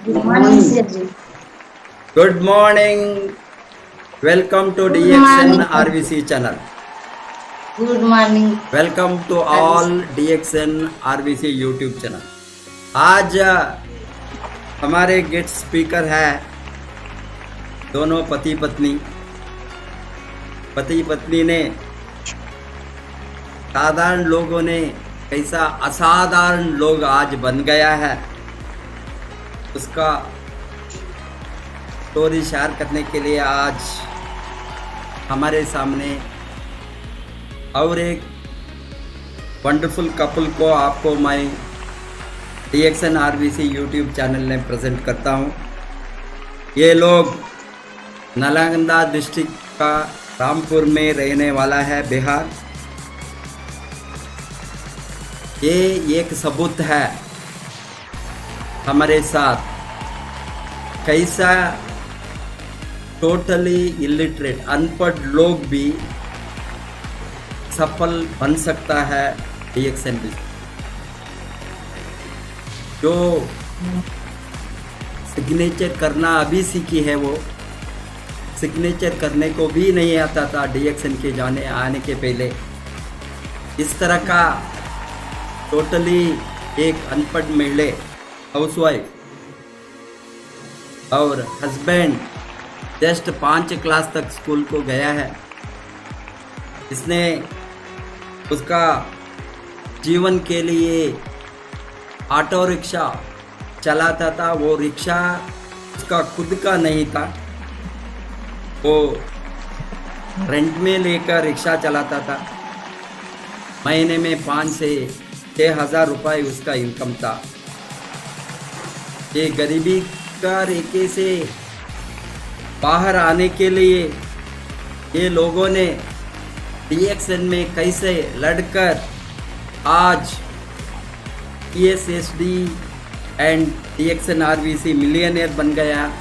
Good morning, Sergi. Good morning. Welcome to Good DXN morning. RVC channel. Good morning. Welcome to all DXN RVC YouTube channel. आज हमारे guest speaker है दोनों पति पत्नी ने साधारण लोगों ने कैसा असाधारण लोग आज बन गया है उसका स्टोरी शेयर करने के लिए आज हमारे सामने और एक वंडरफुल कपल को आपको मैं DXN RVC यूट्यूब चैनल में प्रेजेंट करता हूँ। ये लोग नालंदा डिस्ट्रिक्ट का रामपुर में रहने वाला है, बिहार। ये एक सबूत है हमारे साथ कैसा टोटली इलिटरेट अनपढ़ लोग भी सफल बन सकता है DXN भी। जो सिग्नेचर करना अभी सीखी है, वो सिग्नेचर करने को भी नहीं आता था DXN के आने के पहले। इस तरह का टोटली एक अनपढ़ महिला हाउसवाइफ और हस्बैंड जस्ट 5 क्लास तक स्कूल को गया है। इसने उसका जीवन के लिए ऑटो रिक्शा चलाता था। वो रिक्शा उसका खुद का नहीं था, वो रेंट में लेकर रिक्शा चलाता था। महीने में 5 से 6 हज़ार रुपये उसका इनकम था। ये गरीबी का रेखे से बाहर आने के लिए ये लोगों ने DXN में कैसे लड़कर आज PSSD and DXN RVC millionaire बन गया।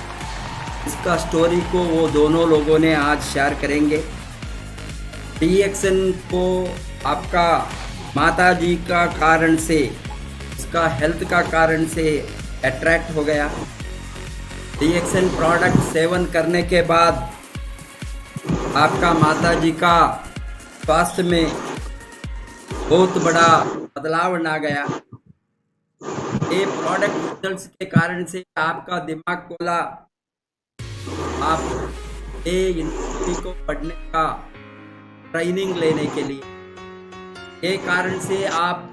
इसका स्टोरी को वो दोनों लोगों ने आज शेयर करेंगे। DXN को आपका माता जी का कारण से, उसका हेल्थ का कारण से अट्रैक्ट हो गया। DXN प्रोडक्ट सेवन करने के बाद आपका माता जी का स्वास्थ्य में बहुत बड़ा बदलाव आ गया। ये प्रोडक्ट रिजल्ट्स के कारण से आपका दिमाग खोला, आप ये यूनिवर्सिटी को पढ़ने का ट्रेनिंग लेने के लिए। ये कारण से आप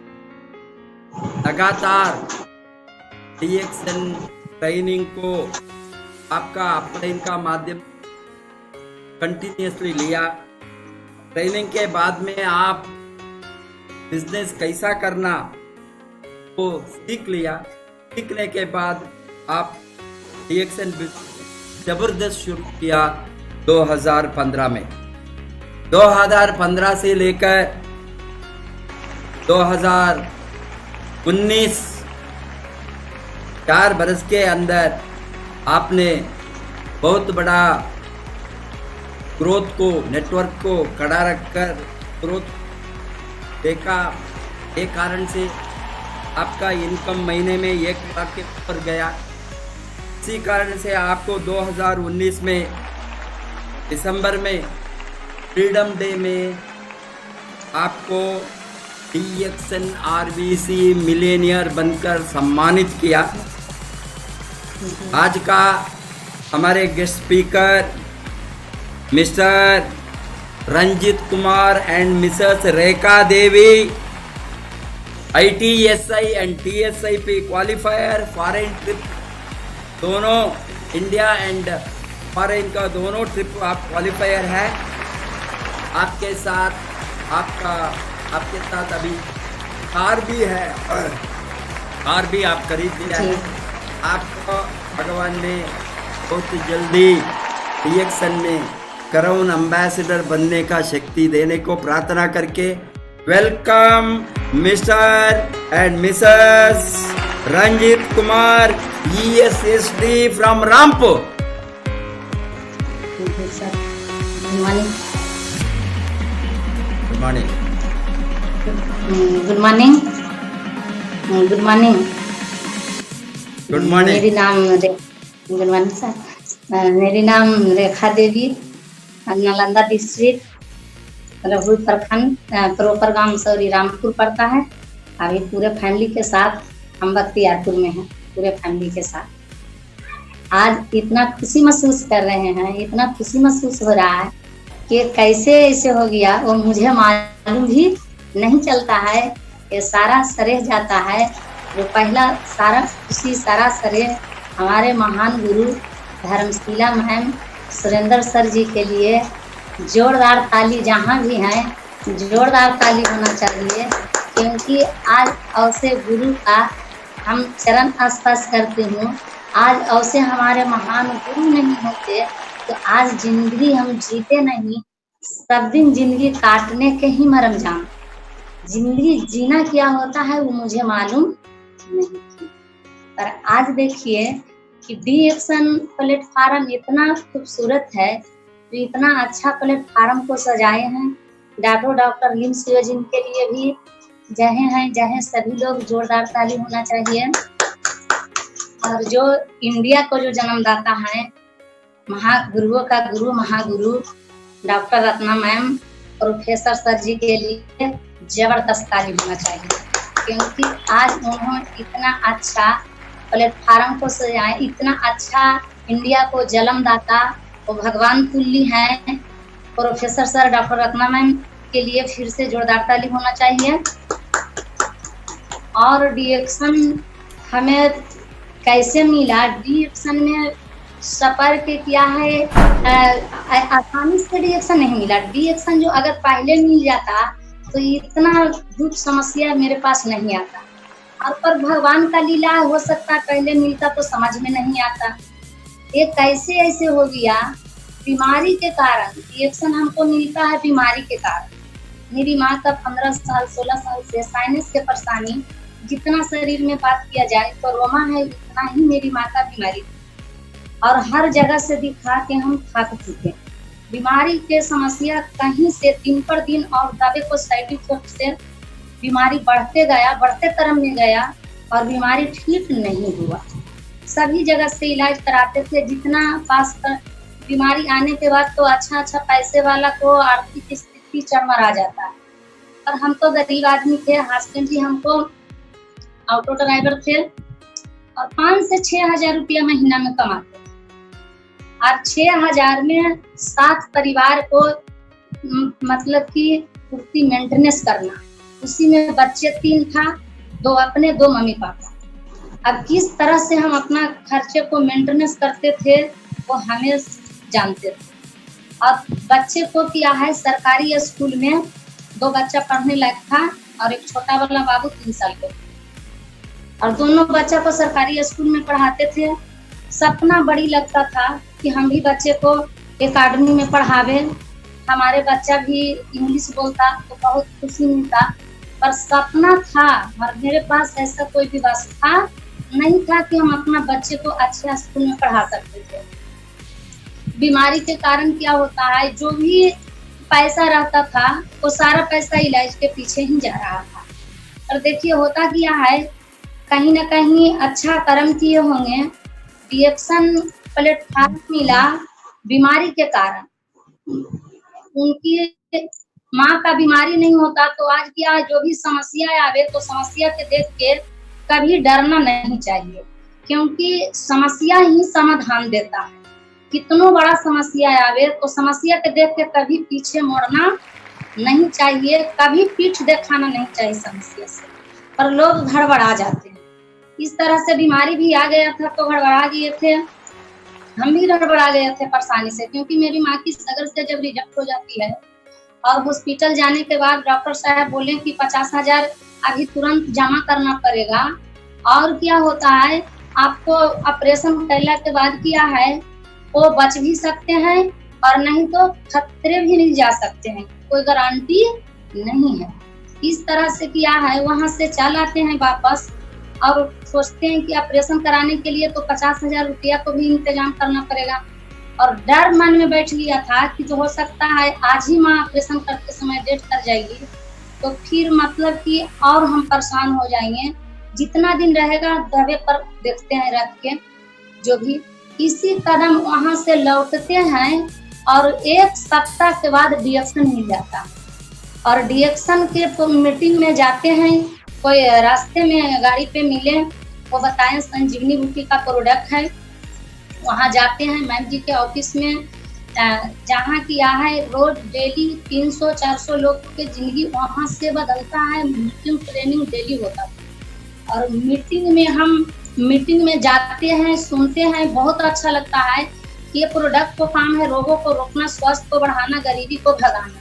लगातार DXN ट्रेनिंग को आपका अपलाइन का माध्यम कंटिन्यूसली लिया। ट्रेनिंग के बाद में आप बिजनेस कैसा करना वो सीख लिया। सीखने के बाद आप DXN जबरदस्त शुरू किया 2015 में। 2015 से लेकर 2019 4 बरस के अंदर आपने बहुत बड़ा ग्रोथ को, नेटवर्क को खड़ा रखकर ग्रोथ देखा। एक कारण से आपका इनकम महीने में 1 लाख के ऊपर गया। इसी कारण से आपको 2019 में दिसंबर में फ्रीडम डे में आपको DXN RVC मिलियनियर बनकर सम्मानित किया। आज का हमारे guest speaker mister Ranjit Kumar and Mrs Rekha Devi, ITSI and TSIP qualifier, foreign trip दोनों इंडिया एंड फॉरेन का दोनों ट्रिप आप क्वालिफायर है। आपके साथ अभी कार भी है, कार भी आप खरीद लिया है। आपको भगवान ने बहुत जल्दी DXN में क्राउन एम्बेसडर बनने का शक्ति देने को प्रार्थना करके welcome mister and Mrs Ranjit Kumar ESSD from Rampur. Good morning. Good morning. Good morning. Good morning. Good morning. गुड मॉर्निंग सर। मेरी नाम रेखा देवी, नालंदा डिस्ट्रिक्ट रघुई प्रखंड, प्रॉपर गांव सौरी रामपुर पड़ता है। अभी पूरे फैमिली के साथ हम बख्तियारपुर में हैं, पूरे फैमिली के साथ। आज इतना खुशी महसूस कर रहे हैं, इतना खुशी महसूस हो रहा है कि कैसे ऐसे हो गया वो मुझे मालूम भी नहीं चलता है। ये सारा श्रेय जाता है, जो पहला सारा खुशी सारा श्रेय हमारे महान गुरु धर्मशीला मैम सुरेंद्र सर जी के लिए। जोरदार ताली जहाँ भी हैं, जोरदार ताली होना चाहिए, क्योंकि आज अवसे गुरु का हम चरण स्पर्श करते हूँ। आज अवसे हमारे महान गुरु नहीं होते तो आज जिंदगी हम जीते नहीं। सब दिन जिंदगी काटने के ही मरम जाम। जिंदगी जीना क्या होता है वो मुझे मालूम नहीं थी, पर आज देखिए कि डी-एक्शन प्लेटफार्म इतना खूबसूरत है, तो इतना अच्छा प्लेटफार्म को सजाए हैं। डॉक्टर लिम सियो जिनके लिए भी जहे हैं, जहे सभी लोग जोरदार ताली होना चाहिए। और जो इंडिया को जो जन्मदाता है, महागुरुओं का गुरु महागुरु doctor Ratna ma'am professor sir ji के लिए जबरदस्त ताली होना चाहिए, क्योंकि आज उन्होंने इतना अच्छा प्लेटफार्म को सजाए, इतना अच्छा इंडिया को जन्मदाता वो भगवान तुल्य हैं professor sir doctor Ratna ma'am के लिए फिर से जोरदार ताली होना चाहिए। और डी-एक्शन हमें कैसे मिला? डी-एक्शन में सफर के क्या है, आसानी से डी-एक्शन नहीं मिला। डी-एक्शन जो अगर पहले मिल जाता तो इतना दुख समस्या मेरे पास नहीं आता। और पर भगवान का लीला हो सकता, पहले मिलता तो समझ में नहीं आता। ये कैसे ऐसे हो गया? बीमारी के कारण डी-एक्शन हमको मिलता है, बीमारी के कारण। मेरी माँ का 15 साल 16 साल से साइनस के परेशानी, जितना शरीर में बात किया जाए तो रोमा है, उतना ही मेरी माँ का बीमारी थी। और हर जगह से दिखा के हम थक चुके। बीमारी के समस्या कहीं से दिन पर दिन और दबे को साइड इफेक्ट से बीमारी बढ़ते गया, बढ़ते क्रम में गया और बीमारी ठीक नहीं हुआ। सभी जगह से इलाज कराते थे, जितना पास कर बीमारी आने के बाद तो अच्छा पैसे वाला को आर्थिक स्थिति चरमरा जाता है। और हम तो गरीब आदमी थे, हस्बैंड जी हमको ऑटो ड्राइवर थे और 5 से 6 हजार रुपया महीना में कमाते थे। और 6 हजार में 7 परिवार को मतलब कि पूर्ति मेंटेनेंस करना, उसी में बच्चे 3 था, 2 अपने 2 मम्मी पापा। अब किस तरह से हम अपना खर्चे को मेंटेनेंस करते थे वो हमें जानते थे। और बच्चे को क्या है, सरकारी स्कूल में 2 बच्चा पढ़ने लायक था और एक छोटा वाला बाबू 3 साल के, और दोनों बच्चा को सरकारी स्कूल में पढ़ाते थे। सपना बड़ी लगता था कि हम भी बच्चे को एकेडमी में पढ़ावे, हमारे बच्चा भी इंग्लिश बोलता तो बहुत खुशी मिलता। पर सपना था, और मेरे पास ऐसा कोई भी व्यवस्था नहीं था कि हम अपना बच्चे को अच्छे स्कूल में पढ़ा सकते थे। बीमारी के कारण क्या होता है, जो भी पैसा रहता था वो सारा पैसा इलाज के पीछे ही जा रहा था। और देखिए होता क्या है, कहीं ना कहीं अच्छा कर्म किए होंगे, डी-एक्शन प्लेटफार्म मिला बीमारी के कारण। उनकी माँ का बीमारी नहीं होता तो आज क्या, जो भी समस्या आवे तो समस्या के देख के कभी डरना नहीं चाहिए, क्योंकि समस्या ही समाधान देता है। कितनो बड़ा समस्या आवे तो समस्या के देख के कभी पीछे मुड़ना नहीं चाहिए, कभी पीठ दिखाना नहीं चाहिए समस्या से। पर लोग गड़बड़ा जाते हैं। इस तरह से बीमारी भी आ गया था तो गड़बड़ा गए थे, हम भी गड़बड़ा गए थे परेशानी से, क्योंकि मेरी माँ की सगर से जब रिजेक्ट हो जाती है और हॉस्पिटल जाने के बाद डॉक्टर साहब बोले कि 50 हजार अभी तुरंत जमा करना पड़ेगा। और क्या होता है, आपको ऑपरेशन करने के बाद क्या है, वो बच भी सकते हैं और नहीं तो खतरे भी नहीं जा सकते हैं, कोई गारंटी नहीं है। इस तरह से क्या है, वहां से चल आते हैं वापस और सोचते हैं कि ऑपरेशन कराने के लिए तो 50 हजार रुपया को भी इंतजाम करना पड़ेगा। और डर मन में बैठ गया था कि जो हो सकता है आज ही माँ ऑपरेशन करते समय डेथ कर जाएगी, तो फिर मतलब कि और हम परेशान हो जाएंगे। जितना दिन रहेगा दबे पर देखते हैं रख के, जो भी इसी कदम वहां से लौटते हैं और 1 सप्ताह के बाद डीएक्शन मिल जाता है। और डीएक्शन के मीटिंग में जाते हैं, कोई रास्ते में गाड़ी पे मिले, वो बताएं संजीवनी बूटी का प्रोडक्ट है, वहां जाते हैं मैम जी के ऑफिस में, जहाँ किया है रोज डेली 300-400 लोग के जिंदगी वहां से बदलता है। मीटिंग ट्रेनिंग डेली होता है और मीटिंग में जाते हैं, सुनते हैं, बहुत अच्छा लगता है कि ये प्रोडक्ट को काम है रोगों को रोकना, स्वास्थ्य को बढ़ाना, गरीबी को भगाना।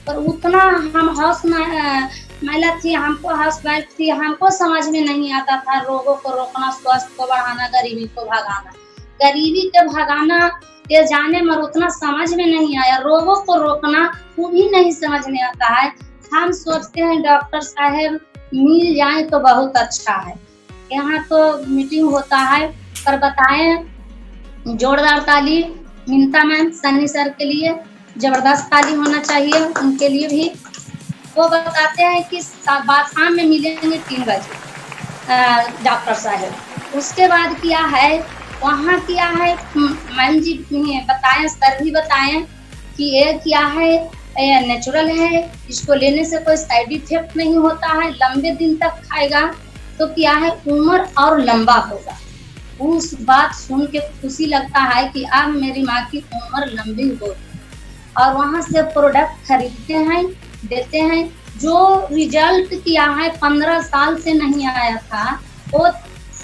पर उतना हम हाउस महिला थी, हमको हाउस वाइफ थी, हमको समझ में नहीं आता था रोगों को रोकना, स्वास्थ्य को बढ़ाना, गरीबी को भगाना। गरीबी के भगाना ये जाने मर उतना समझ में नहीं आया, रोगों को रोकना वो भी नहीं समझ में आता है। हम सोचते हैं डॉक्टर साहब मिल जाए तो बहुत अच्छा है। यहाँ तो मीटिंग होता है, पर बताएं जोरदार ताली मिनता मैम सन्नी सर के लिए, जबरदस्त ताली होना चाहिए उनके लिए भी। वो बताते हैं कि शाम में मिलेंगे 3 बजे डॉक्टर साहब। उसके बाद किया है वहाँ किया है मैम जी बताएं, सर भी बताएं कि ये क्या है, नेचुरल है, इसको लेने से कोई साइड इफेक्ट नहीं होता है, लंबे दिन तक खाएगा तो क्या है उम्र और लंबा होगा। उस बात सुन के खुशी लगता है कि अब मेरी माँ की उम्र लंबी होगी। और वहाँ से प्रोडक्ट खरीदते हैं, देते हैं। जो रिजल्ट किया है 15 साल से नहीं आया था, वो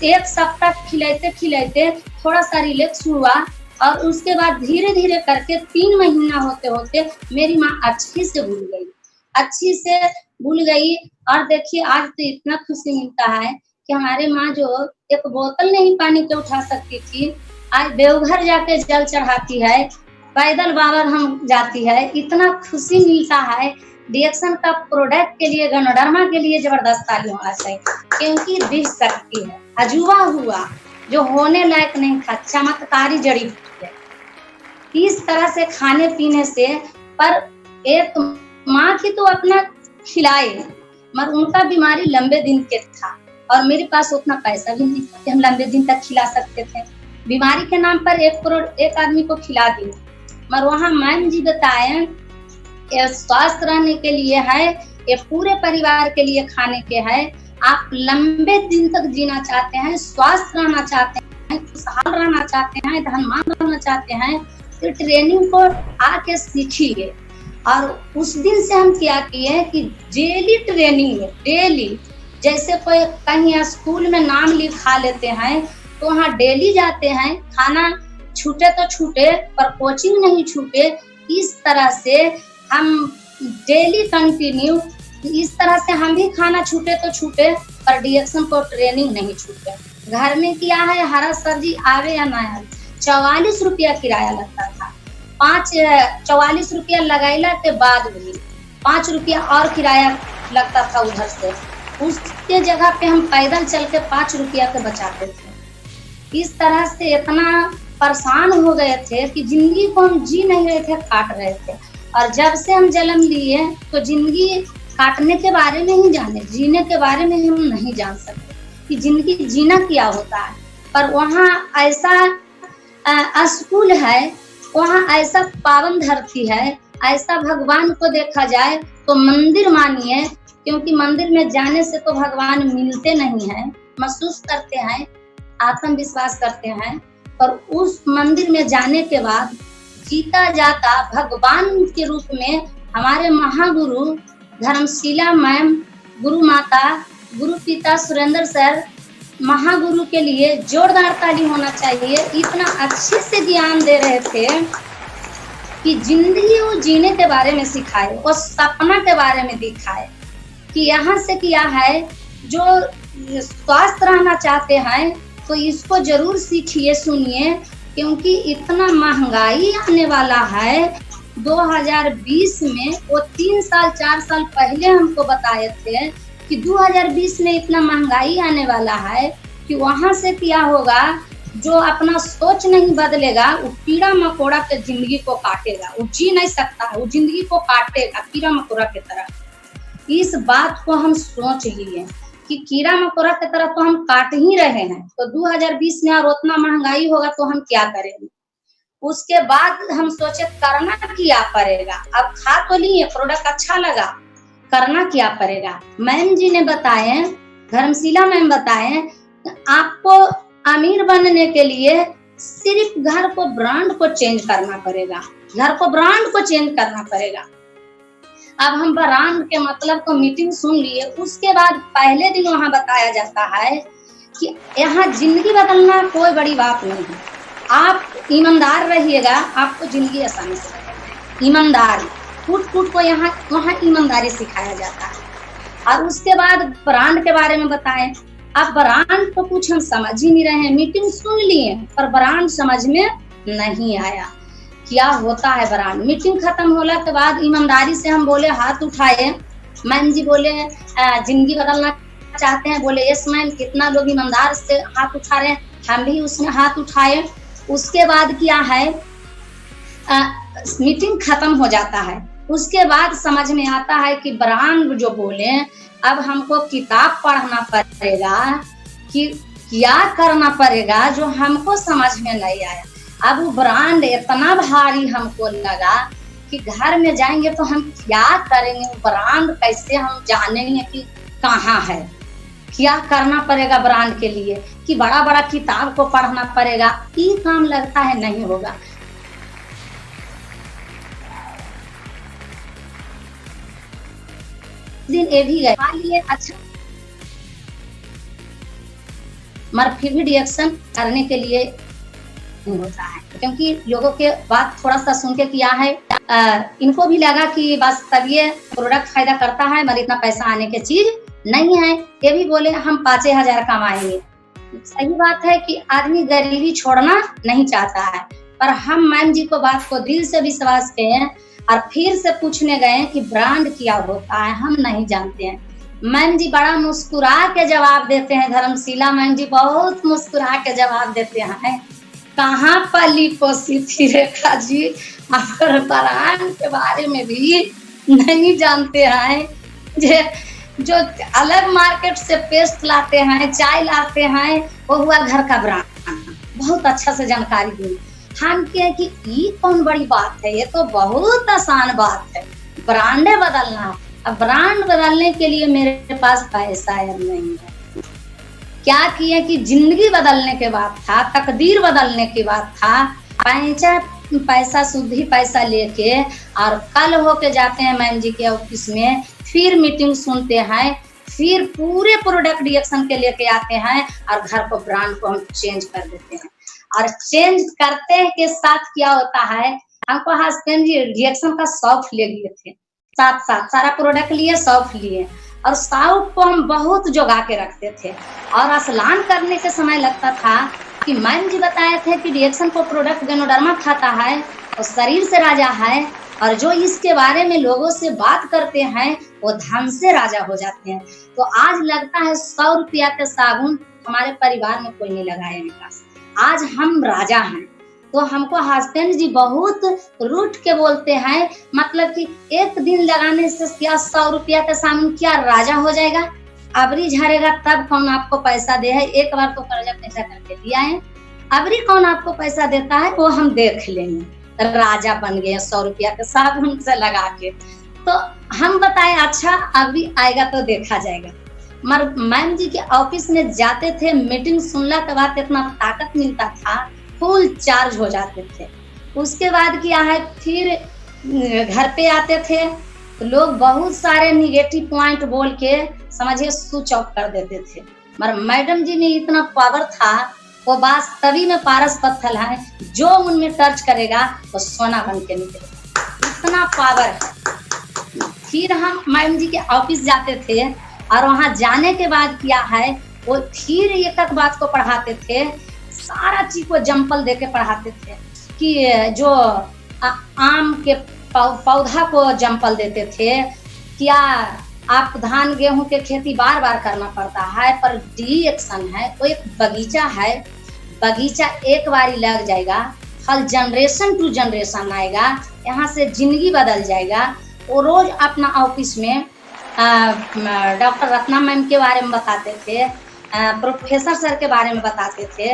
1 सप्ताह खिलाते थोड़ा सा रिलैक्स हुआ और उसके बाद धीरे धीरे करके 3 महीना होते होते मेरी माँ अच्छी से भूल गई। और देखिए आज तो इतना खुशी मिलता है कि हमारे माँ जो 1 बोतल नहीं पानी के उठा सकती थी, आज देवघर जाके जल चढ़ाती है, पैदल बाबा हम जाती है। इतना खुशी मिलता है। डीएक्शन का प्रोडक्ट के लिए, गणोडर्मा के लिए जबरदस्त ताली होना चाहिए, क्योंकि दिख सकती है। अजूबा हुआ जो होने लायक नहीं था, चमत्कारी जड़ी बूटी है। इस तरह से खाने पीने से, पर एक माँ की तो अपना खिलाए, मगर उनका बीमारी लंबे दिन के था और मेरे पास उतना पैसा भी नहीं था कि हम लंबे दिन तक खिला सकते थे। बीमारी के नाम पर 1 करोड़ एक आदमी को खिला दी, मगर वहाँ मैम जी बताए ये स्वस्थ रहने के लिए है, ये पूरे परिवार के लिए खाने के है। आप लंबे दिन तक जीना चाहते हैं, स्वस्थ रहना चाहते हैं, खुशहाल रहना चाहते हैं, धनवान रहना चाहते हैं, तो ट्रेनिंग को आके सीखिए। और उस दिन से हम क्या किए कि डेली ट्रेनिंग में, डेली जैसे कोई कहीं स्कूल में नाम लिखा लेते हैं तो वहाँ डेली जाते हैं। खाना छूटे तो छूटे पर कोचिंग नहीं छूटे। इस तरह से हम डेली कंटिन्यू, इस तरह से हम भी खाना छूटे तो छूटे पर डीएक्शन को ट्रेनिंग नहीं छूटे। घर में किया है हरा सब्जी आवे या ना आवे, 44 रुपया किराया लगता था। 44 रुपया लगाइला के बाद भी 5 रुपया और किराया लगता था उधर से। उसके जगह पे हम पैदल चल के 5 रुपया के बचाते थे। इस तरह से इतना परेशान हो गए थे कि जिंदगी को हम जी नहीं रहे थे, काट रहे थे। और जब से हम जन्म लिए तो जिंदगी काटने के बारे में ही जाने, जीने के बारे में हम नहीं जान सकते कि जिंदगी जीना क्या होता है। पर वहाँ ऐसा स्कूल है, वहाँ ऐसा पावन धरती है, ऐसा भगवान को देखा जाए तो मंदिर मानिए, क्योंकि मंदिर में जाने से तो भगवान मिलते नहीं हैं, महसूस करते हैं, आत्मविश्वास करते हैं। पर उस मंदिर में जाने के बाद जीता जाता भगवान के रूप में हमारे महागुरु धर्मशिला मैम, गुरु माता, गुरु पिता सुरेंद्र सर, महागुरु के लिए जोरदार ताली होना चाहिए। इतना अच्छे से ज्ञान दे रहे थे कि जिंदगी वो जीने के बारे में सिखाए, वो सपना के बारे में दिखाए कि यहाँ से क्या है। जो स्वस्थ रहना चाहते हैं तो इसको जरूर सीखिए, सुनिए, क्योंकि इतना महंगाई आने वाला है 2020 में। वो 3 साल 4 साल पहले हमको बताए थे कि 2020 में इतना महंगाई आने वाला है कि वहां से क्या होगा। जो अपना सोच नहीं बदलेगा वो कीड़ा मकोड़ा के जिंदगी को काटेगा, वो जी नहीं सकता है, वो जिंदगी को काटेगा कीड़ा मकोड़ा की तरह। इस बात को हम सोच लिए कि कीड़ा मकोड़ा की तरह तो हम काट ही रहे हैं, तो 2020 में और उतना महंगाई होगा तो हम क्या करेंगे। उसके बाद हम सोचे करना क्या पड़ेगा। अब खा तो लिए, प्रोडक्ट अच्छा लगा, करना क्या पड़ेगा। मैम जी ने बताए, धर्मशिला मैम बताए, आपको अमीर बनने के लिए सिर्फ घर को ब्रांड को चेंज करना पड़ेगा, घर को ब्रांड को चेंज करना पड़ेगा। अब हम ब्रांड के मतलब को मीटिंग सुन लिए। उसके बाद पहले दिन वहां बताया जाता है कि यहाँ जिंदगी बदलना कोई बड़ी बात नहीं है, आप ईमानदार रहिएगा, आपको जिंदगी आसानी से बदलना। ईमानदारी कूट को यहाँ वहाँ ईमानदारी सिखाया जाता है। और उसके बाद ब्रांड के बारे में बताएं। अब ब्रांड तो कुछ हम समझ ही नहीं रहे हैं, मीटिंग सुन लिए पर ब्रांड समझ में नहीं आया क्या होता है ब्रांड। मीटिंग खत्म होने के बाद ईमानदारी से हम बोले, हाथ उठाए। मैम जी बोले जिंदगी बदलना चाहते हैं, बोले यस मैम। कितना लोग ईमानदार से हाथ उठा रहे हैं, हम भी उसमें हाथ उठाए। उसके बाद क्या है, मीटिंग खत्म हो जाता है। उसके बाद समझ में आता है कि ब्रांड जो बोले, अब हमको किताब पढ़ना पड़ेगा कि क्या करना पड़ेगा जो हमको समझ में नहीं आया। अब वो ब्रांड इतना भारी हमको लगा कि घर में जाएंगे तो हम क्या करेंगे, ब्रांड कैसे हम जानेंगे कि कहाँ है, क्या करना पड़ेगा ब्रांड के लिए, कि बड़ा बड़ा किताब को पढ़ना पड़ेगा। ये काम लगता है नहीं होगा। दिन ये भी गए, अच्छा मगर फिर भी रिएक्शन करने के लिए होता है, क्योंकि लोगों के बात थोड़ा सा सुन के किया है। इनको भी लगा कि बस तब ये प्रोडक्ट फायदा करता है, मगर इतना पैसा आने की चीज नहीं है। ये भी बोले हम 5,000 कमाएंगे। सही बात है कि आदमी गरीबी छोड़ना नहीं चाहता है, पर हम मैम जी को बात को दिल से विश्वास किए और फिर से पूछने गए कि ब्रांड क्या होता है, हम नहीं जानते हैं। मैम जी बड़ा मुस्कुरा के जवाब देते हैं, धर्मशिला मैम जी बहुत मुस्कुरा के जवाब देते हैं, कहाँ पली पोसी थी रेखा जी, अगर ब्रांड के बारे में भी नहीं जानते हैं। जो अलग मार्केट से पेस्ट लाते हैं, चाय लाते हैं, वो हुआ घर का ब्रांड। बहुत अच्छा से जानकारी दी। हम कहे कि ये कौन बड़ी बात है, ये तो बहुत आसान बात है, ब्रांडे बदलना। अब ब्रांड बदलने के लिए मेरे पास पैसा नहीं है। क्या किए कि जिंदगी बदलने के बाद था, तकदीर बदलने के बाद था, पैसा शुद्ध पैसा लेके और कल होके जाते हैं मैम जी के ऑफिस में, फिर मीटिंग सुनते हैं, फिर पूरे प्रोडक्ट रिएक्शन के लेके आते हैं और घर को ब्रांड को हम चेंज कर देते हैं। और चेंज करते के साथ क्या होता है, हमको हस्बैंड जी रिएक्शन का सॉफ्ट ले लिए थे, साथ साथ सारा प्रोडक्ट लिए, सॉफ्ट लिए, और सॉफ्ट को हम बहुत जोगा के रखते थे। और स्नान करने के समय लगता था कि मैम जी बताए थे कि रिएक्शन को प्रोडक्ट गैनोडर्मा खाता है और शरीर से राजा है, और जो इसके बारे में लोगों से बात करते हैं वो धन से राजा हो जाते हैं। तो आज लगता है 100 रुपया के साबुन हमारे परिवार में कोई नहीं लगाया मेरे पास, आज हम राजा हैं। तो हमको हस्बैंड जी बहुत रूठ के बोलते हैं, मतलब कि एक दिन लगाने से क्या 100 रुपया का सामान क्या राजा हो जाएगा, अबरी झरेगा तब कौन आपको पैसा दे है, एक बार तो कर्जा पैसा करके दिया है, अबरी कौन आपको पैसा देता है वो हम देख लेंगे। राजा बन गए 100 रुपया के साबुन से लगा के। तो हम बताए अच्छा अभी आएगा तो देखा जाएगा। मगर मैम जी के ऑफिस में जाते थे, मीटिंग सुनने के बाद इतना ताकत मिलता था, फुल चार्ज हो जाते थे। उसके बाद क्या है, फिर घर पे आते थे तो लोग बहुत सारे निगेटिव पॉइंट बोल के समझिए स्विच ऑफ कर देते थे। मगर मैडम जी में इतना पावर था, वो वास्तवी में पारस पत्थर है, जो उनमें टच करेगा वो सोना बन के निकलेगा, इतना पावर है। फिर हम मैम जी के ऑफिस जाते थे और वहां जाने के बाद क्या है, वो फिर एक एक बात को पढ़ाते थे, सारा चीज को जंपल देके पढ़ाते थे कि जो आम के पौधा को जंपल देते थे, क्या आप धान गेहूं के खेती बार बार करना पड़ता है, पर रिएक्शन है वो एक बगीचा है, बगीचा एक बारी लग जाएगा, फल जनरेशन टू जनरेशन आएगा, यहाँ से जिंदगी बदल जाएगा। वो रोज अपना ऑफिस में डॉक्टर रत्ना मैम के बारे में बताते थे, प्रोफेसर सर के बारे में बताते थे,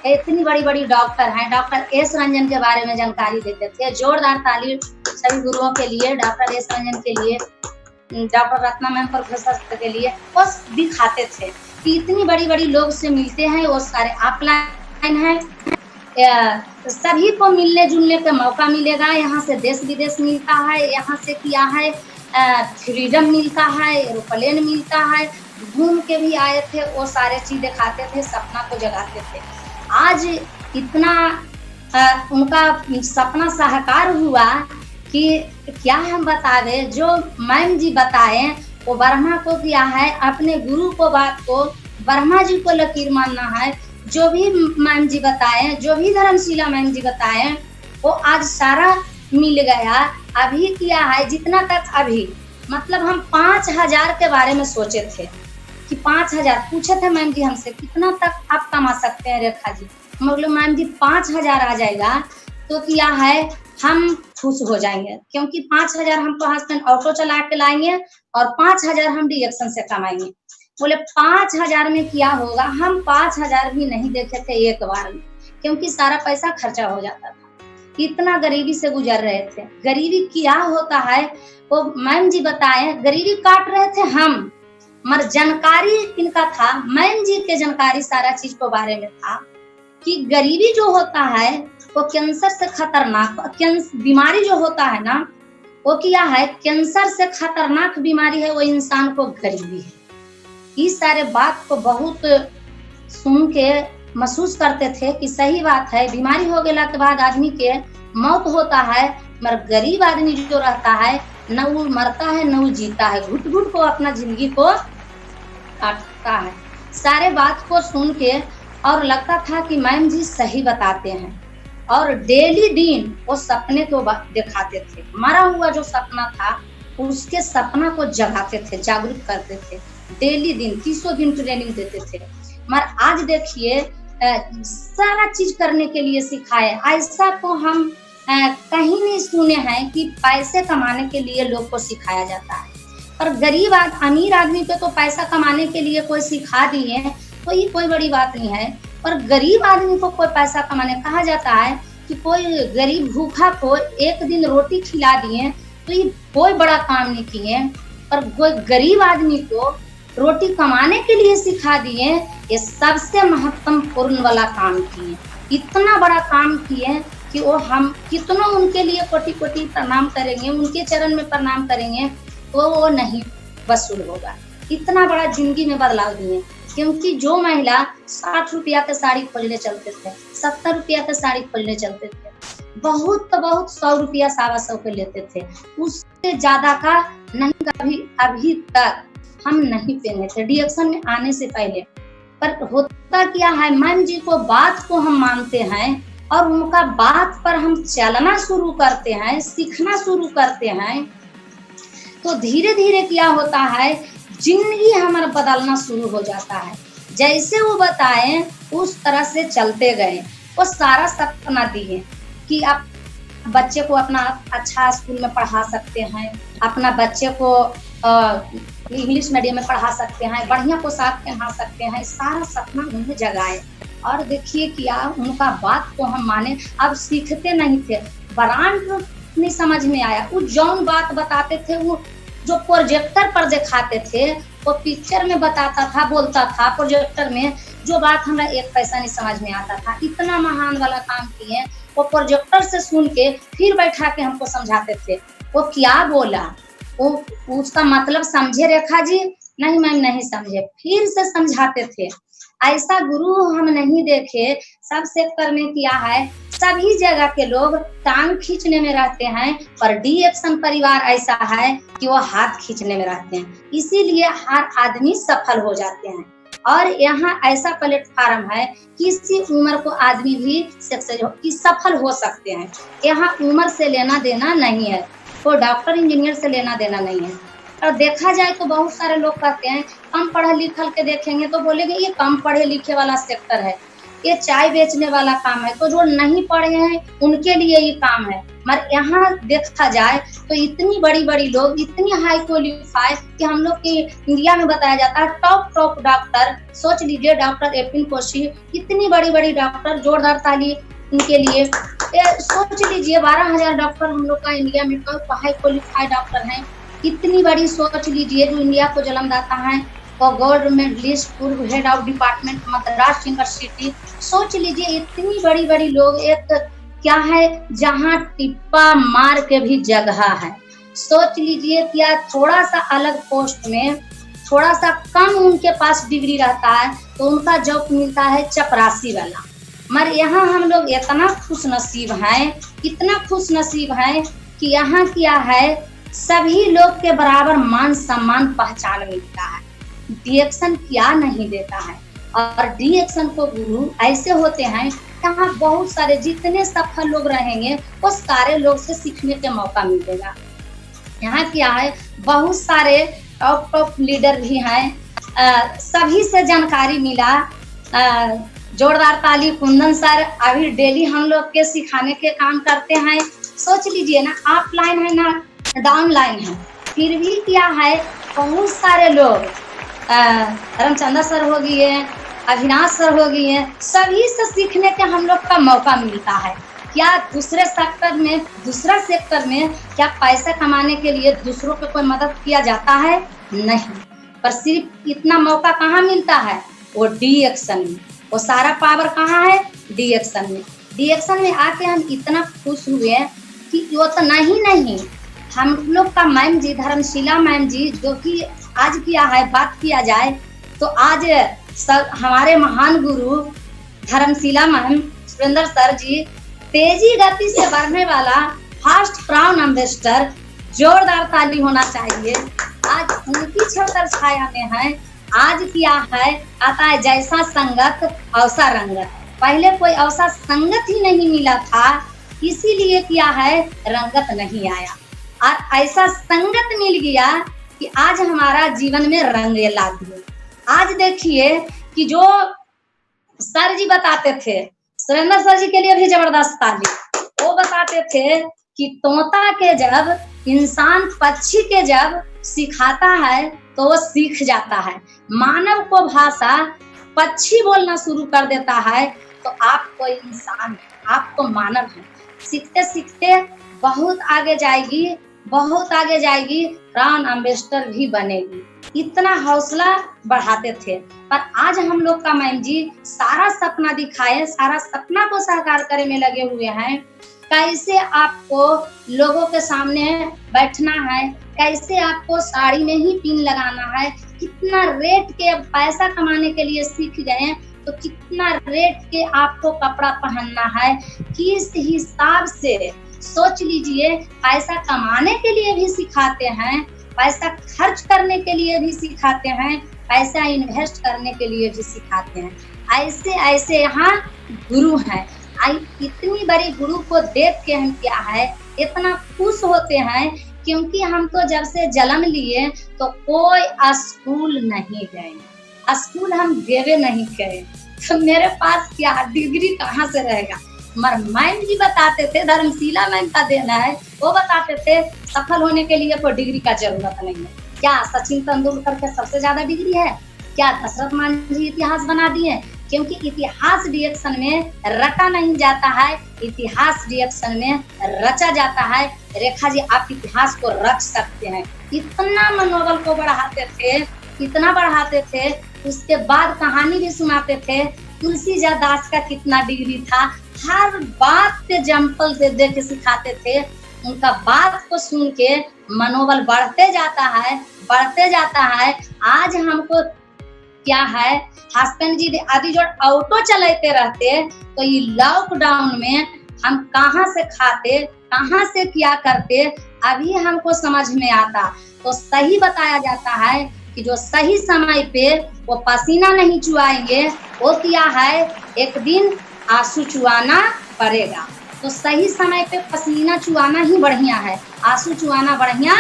इतनी बड़ी बड़ी डॉक्टर हैं, डॉक्टर एस रंजन के बारे में जानकारी देते थे। जोरदार ताली सभी गुरुओं के लिए, डॉक्टर एस रंजन के लिए, doctor Ratna ma'am professor sir के लिए। वो दिखाते थे कि इतनी बड़ी बड़ी लोग से मिलते हैं, वो सारे ऑफलाइन हैं, सभी को मिलने जुलने का मौका मिलेगा। यहाँ से देश विदेश मिलता है, यहाँ से क्या है फ्रीडम मिलता है, एरोप्लेन मिलता है, घूम के भी आए थे, वो सारे चीज दिखाते थे, सपना को जगाते थे। आज इतना उनका सपना साकार हुआ कि क्या हम बता दें, जो मैम जी बताए वो ब्रह्मा को किया है, अपने गुरु को बात को ब्रह्मा जी को लकीर मानना है। जो भी मैम जी बताए, जो भी धर्मशिला मैम जी बताए, वो आज सारा मिल गया। अभी किया है जितना तक, अभी मतलब हम 5000 के बारे में सोचे थे कि 5000 पूछे थे मैम जी हमसे, कितना तक आप कमा सकते हैं रेखा जी? हम बोले मैम जी 5000 आ जाएगा तो क्या है हम खुश हो जाएंगे, क्योंकि 5000 हमको हस्बैंड ऑटो चला के लाएंगे और 5000 हम रिएक्शन से कमाएंगे। बोले 5000 में क्या होगा? हम 5000 भी नहीं देखे थे एक बार में, क्योंकि सारा पैसा खर्चा हो जाता था, इतना गरीबी से गुजर रहे थे। गरीबी क्या होता है वो मैम जी बताए, गरीबी काट रहे थे हम, मगर जानकारी इनका था, मैम जी के जानकारी सारा चीज के बारे में था कि गरीबी जो होता है वो कैंसर से खतरनाक बीमारी जो होता है ना, वो क्या है, कैंसर से खतरनाक बीमारी है वो इंसान को गरीबी है। इस सारे बात को बहुत सुन के महसूस करते थे कि सही बात है, बीमारी हो गया के बाद आदमी के मौत होता है, मगर गरीब आदमी जो रहता है न वो मरता है न वो जीता है, घुट घुट को अपना जिंदगी को काटता है। सारे बात को सुन के और लगता था कि मैम जी सही बताते हैं, और डेली दिन वो सपने को दिखाते थे, मरा हुआ जो सपना था उसके सपना को जगाते थे, जागरूक करते थे। डेली दिन 300 दिन ट्रेनिंग देते थे। मगर आज देखिए सारा चीज करने के लिए सिखाए, ऐसा तो हम कहीं नहीं सुने हैं कि पैसे कमाने के लिए लोग को सिखाया जाता है। पर गरीब अमीर आदमी पे तो पैसा कमाने के लिए कोई सिखा दिए तो ये कोई बड़ी बात नहीं है, पर गरीब आदमी को कोई पैसा कमाने कहा जाता है कि कोई गरीब भूखा को एक दिन रोटी खिला दिए तो ये कोई बड़ा काम नहीं किए, पर कोई गरीब आदमी को रोटी कमाने के लिए सिखा दिए, ये सबसे महत्वपूर्ण वाला काम किए। इतना बड़ा काम किए कि वो हम कितना उनके लिए कोटि कोटि प्रणाम करेंगे, उनके चरण में प्रणाम करेंगे तो वो नहीं वसूल होगा। इतना बड़ा जिंदगी में बदलाव दिए, क्योंकि जो महिला 60 रुपया के साड़ी खोलने चलते थे, 70 रुपया के साड़ी खोलने चलते थे, बहुत तो बहुत 100 रुपया 125 के लेते थे, उससे ज्यादा का नहीं कभी अभी तक हम नहीं पहने थे रिएक्शन में आने से पहले। पर होता क्या है, मैम जी को बात को हम मानते हैं और उनका बात पर हम चलना शुरू करते हैं, सीखना शुरू करते हैं, तो धीरे धीरे क्या होता है, जिंदगी हमारा बदलना शुरू हो जाता है। जैसे वो बताए उस तरह से चलते गए। वो सारा सपना दिए कि आप बच्चे को अपना अच्छा स्कूल में पढ़ा सकते हैं, अपना बच्चे को इंग्लिश मीडियम में पढ़ा सकते हैं, बढ़िया पोशाक पहना सकते हैं, सारा सपना उन्हें जगाए। और देखिए क्या उनका बात को हम माने। अब सीखते नहीं थे, ब्रांड नहीं समझ में आया, वो जौन बात बताते थे वो जो प्रोजेक्टर पर दिखाते थे वो पिक्चर में बताता था, बोलता था प्रोजेक्टर में, जो बात हमें एक पैसा नहीं समझ में आता था। इतना महान वाला काम किए, वो प्रोजेक्टर से सुन के फिर बैठा के हमको समझाते थे, वो क्या बोला, वो उसका मतलब समझे रेखा जी? नहीं मैम नहीं समझे, फिर से समझाते थे। ऐसा गुरु हम नहीं देखे। सब सेक्टर में किया है, सभी जगह के लोग टांग खींचने में रहते हैं, पर डी एक्शन परिवार ऐसा है कि वो हाथ खींचने में रहते हैं, इसीलिए हर आदमी सफल हो जाते हैं। और यहाँ ऐसा प्लेटफार्म है किसी उम्र को आदमी भी सफल हो सकते हैं। यहाँ उम्र से लेना देना नहीं है, वो डॉक्टर इंजीनियर से लेना देना नहीं है। और देखा जाए तो बहुत सारे लोग कहते हैं कम पढ़े लिखल के देखेंगे तो बोलेंगे ये कम पढ़े लिखे वाला सेक्टर है, ये चाय बेचने वाला काम है, तो जो नहीं पढ़े हैं उनके लिए ये काम है। मगर यहाँ देखा जाए तो इतनी बड़ी बड़ी लोग, इतनी हाई क्वालिफाई कि हम लोग के इंडिया में बताया जाता है टॉप डॉक्टर, सोच लीजिए डॉक्टर एपिन कोशी, इतनी बड़ी बड़ी डॉक्टर, जोरदार ताली उनके लिए। सोच लीजिए 12,000 डॉक्टर हम लोग का इंडिया में हाई क्वालिफाइड डॉक्टर हैं। इतनी बड़ी सोच लीजिए जो इंडिया को जन्मदाता है और गवर्नमेंट लिस्ट पूर्व head of department Madras university. सोच लीजिए इतनी बड़ी बड़ी लोग, एक क्या है जहाँ टिप्पा मार के भी जगह है। सोच लीजिए क्या थोड़ा सा अलग पोस्ट में थोड़ा सा कम उनके पास डिग्री रहता है तो उनका जॉब मिलता है चपरासी वाला। मगर यहाँ हम लोग इतना खुश नसीब हैं, इतना खुश नसीब हैं कि यहाँ क्या है सभी लोग के बराबर मान सम्मान पहचान मिलता है। डीएक्शन क्या नहीं देता है। और डीएक्शन को गुरु ऐसे होते हैं यहाँ बहुत सारे जितने सफल लोग रहेंगे वो सारे लोग से सीखने का मौका मिलेगा। यहाँ क्या है बहुत सारे टॉप लीडर भी हैं, सभी से जानकारी मिला। जोरदार ताली कुंदन सर अभी डेली हम लोग के सिखाने के काम करते हैं। सोच लीजिए ना ऑफलाइन है ना डाउनलाइन है, फिर भी क्या है बहुत सारे लोग, रामचंद्र सर हो गई है, अविनाश सर हो गई है, सभी से सीखने का हम लोग का मौका मिलता है। क्या दूसरे सेक्टर में क्या पैसा कमाने के लिए दूसरों को कोई मदद किया जाता है? नहीं, पर सिर्फ इतना मौका कहाँ मिलता है? वो डीएक्शन में। वो सारा पावर कहाँ है? डीएक्शन में। डीएक्शन में आके हम इतना खुश हुए कि वो तो नहीं हम लोग का मैम जी, धर्मशिला मैम जी, जो कि आज किया है, बात किया जाए तो आज हमारे महान गुरु धर्मशिला मैम सुरेंद्र सर जी, तेजी गति से बढ़ने वाला फास्ट प्राउन एम्बेसडर, जोरदार ताली होना चाहिए। आज उनकी छत्र छाया में है। आज क्या है आता है जैसा संगत अवसा रंगत। पहले कोई अवसा संगत ही नहीं मिला था, इसीलिए क्या है रंगत नहीं आया, और ऐसा संगत मिल गया कि आज हमारा जीवन में रंग ला दिए। आज देखिए कि जो सर जी बताते थे, सुरेंद्र सर जी के लिए भी जबरदस्त ताली, वो बताते थे कि तोता के जब इंसान पक्षी के जब सिखाता है तो वो सीख जाता है। मानव को भाषा पक्षी बोलना शुरू कर देता है तो आपको इंसान, आपको मानव है। सीखते सीखते बहुत आगे जाएगी, बहुत आगे जाएगी, प्राउन एम्बेसडर भी बनेगी। इतना हौसला बढ़ाते थे। पर आज हम लोग का मैम जी सारा सपना दिखाए, सारा सपना को साकार करने में लगे हुए हैं। कैसे आपको लोगों के सामने बैठना है, कैसे आपको साड़ी में ही पिन लगाना है, कितना रेट के पैसा कमाने के लिए सीख गए तो कितना रेट के आपको कपड़ा पहनना है, किस हिसाब से सोच लीजिए। पैसा कमाने के लिए भी सिखाते हैं, पैसा खर्च करने के लिए भी सिखाते हैं, पैसा इन्वेस्ट करने के लिए भी सिखाते हैं। ऐसे ऐसे यहाँ गुरु हैं। इतनी बड़ी गुरु को देख के हम क्या है इतना खुश होते हैं, क्योंकि हम तो जब से जन्म लिए तो कोई स्कूल नहीं गए, स्कूल हम देवे नहीं गए, तो मेरे पास क्या डिग्री कहाँ से रहेगा। मगर मैम जी बताते थे, धर्मशिला मैम का देना है, वो बताते थे सफल होने के लिए कोई डिग्री का जरूरत नहीं है। क्या सचिन तेंदुलकर के सबसे ज्यादा डिग्री है? क्या दशरथ मान जी इतिहास बना दिए? क्योंकि इतिहास डीएक्शन में रटा नहीं जाता है, इतिहास डीएक्शन में रचा जाता है। रेखा जी आप इतिहास को रच सकते हैं। इतना मनोबल को बढ़ाते थे, इतना बढ़ाते थे। उसके बाद कहानी भी सुनाते थे, तुलसीदास दास का कितना डिग्री था, हर बात पे एग्जाम्पल दे के सिखाते थे। उनका बात को सुन के मनोबल बढ़ते जाता है, बढ़ते जाता है। आज हमको क्या है हस्बैंड जी आदि जो ऑटो चलाते रहते तो ये लॉकडाउन में हम कहाँ से खाते, कहाँ से क्या करते, अभी हमको समझ में आता। तो सही बताया जाता है कि जो सही समय पे वो पसीना नहीं चुआएंगे, वो क्या है एक दिन आंसू चुआना पड़ेगा। तो सही समय पे पसीना चुआना ही बढ़िया है, आंसू चुआना बढ़िया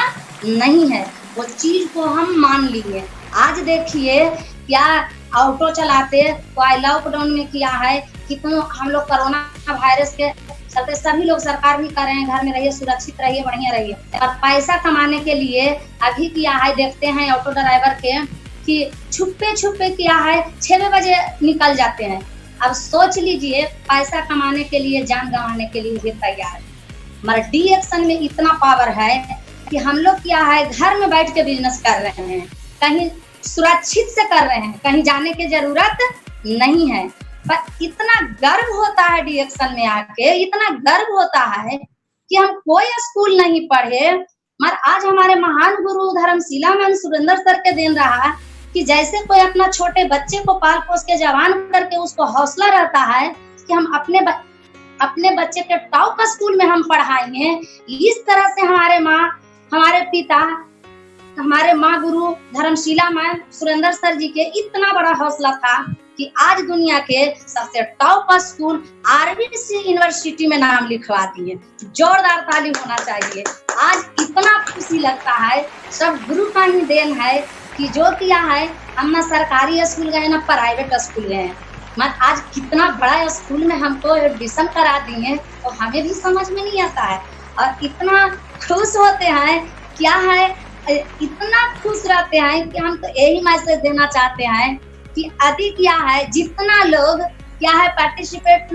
नहीं है। वो चीज को हम मान लिए। आज देखिए क्या ऑटो चलाते, तो लॉकडाउन में किया है कि तुम हम लोग कोरोना वायरस के चलते सभी लोग सरकार भी कर रहे हैं घर में रहिए, सुरक्षित रहिए, बढ़िया रहिए। और पैसा कमाने के लिए अभी किया है, देखते हैं ऑटो ड्राइवर के कि छुपे छुपे किया है 6 बजे निकल जाते हैं। अब सोच लीजिए, पैसा कमाने के लिए जान गंवाने के लिए भी तैयार है। मगर डी एक्शन में इतना पावर है कि हम लोग क्या है घर में बैठ के बिजनेस कर रहे हैं, कहीं सुरक्षित से कर रहे हैं, कहीं जाने की जरूरत नहीं है। पर इतना गर्व होता है डी एक्शन में आके, इतना गर्व होता है कि हम कोई स्कूल नहीं पढ़े, मगर आज हमारे महान गुरु धर्मशिला मैम सुरेंद्र सर के देन रहा कि जैसे कोई अपना छोटे बच्चे को पाल पोस के जवान करके उसको हौसला रहता है कि हम अपने बच्चे के टॉप स्कूल में हम पढ़ाएंगे। इस तरह से हमारे पिता, हमारे माँ गुरु धर्मशिला मैम सुरेंद्र सर जी के इतना बड़ा हौसला था कि आज दुनिया के सबसे टॉप स्कूल आरबीसी यूनिवर्सिटी में नाम लिखवा दिए। जोरदार ताली होना चाहिए। आज इतना खुशी लगता है, सब गुरु का ही देन है कि जो किया है, हम ना सरकारी स्कूल गए ना प्राइवेट स्कूल गए, मत आज कितना बड़ा स्कूल में हमको एडमिशन करा दिए, तो हमें भी समझ में नहीं आता है। और इतना खुश होते हैं, क्या है इतना खुश रहते हैं कि हम तो यही मैसेज देना चाहते हैं कि अधिक क्या है, जितना लोग क्या है पार्टिसिपेट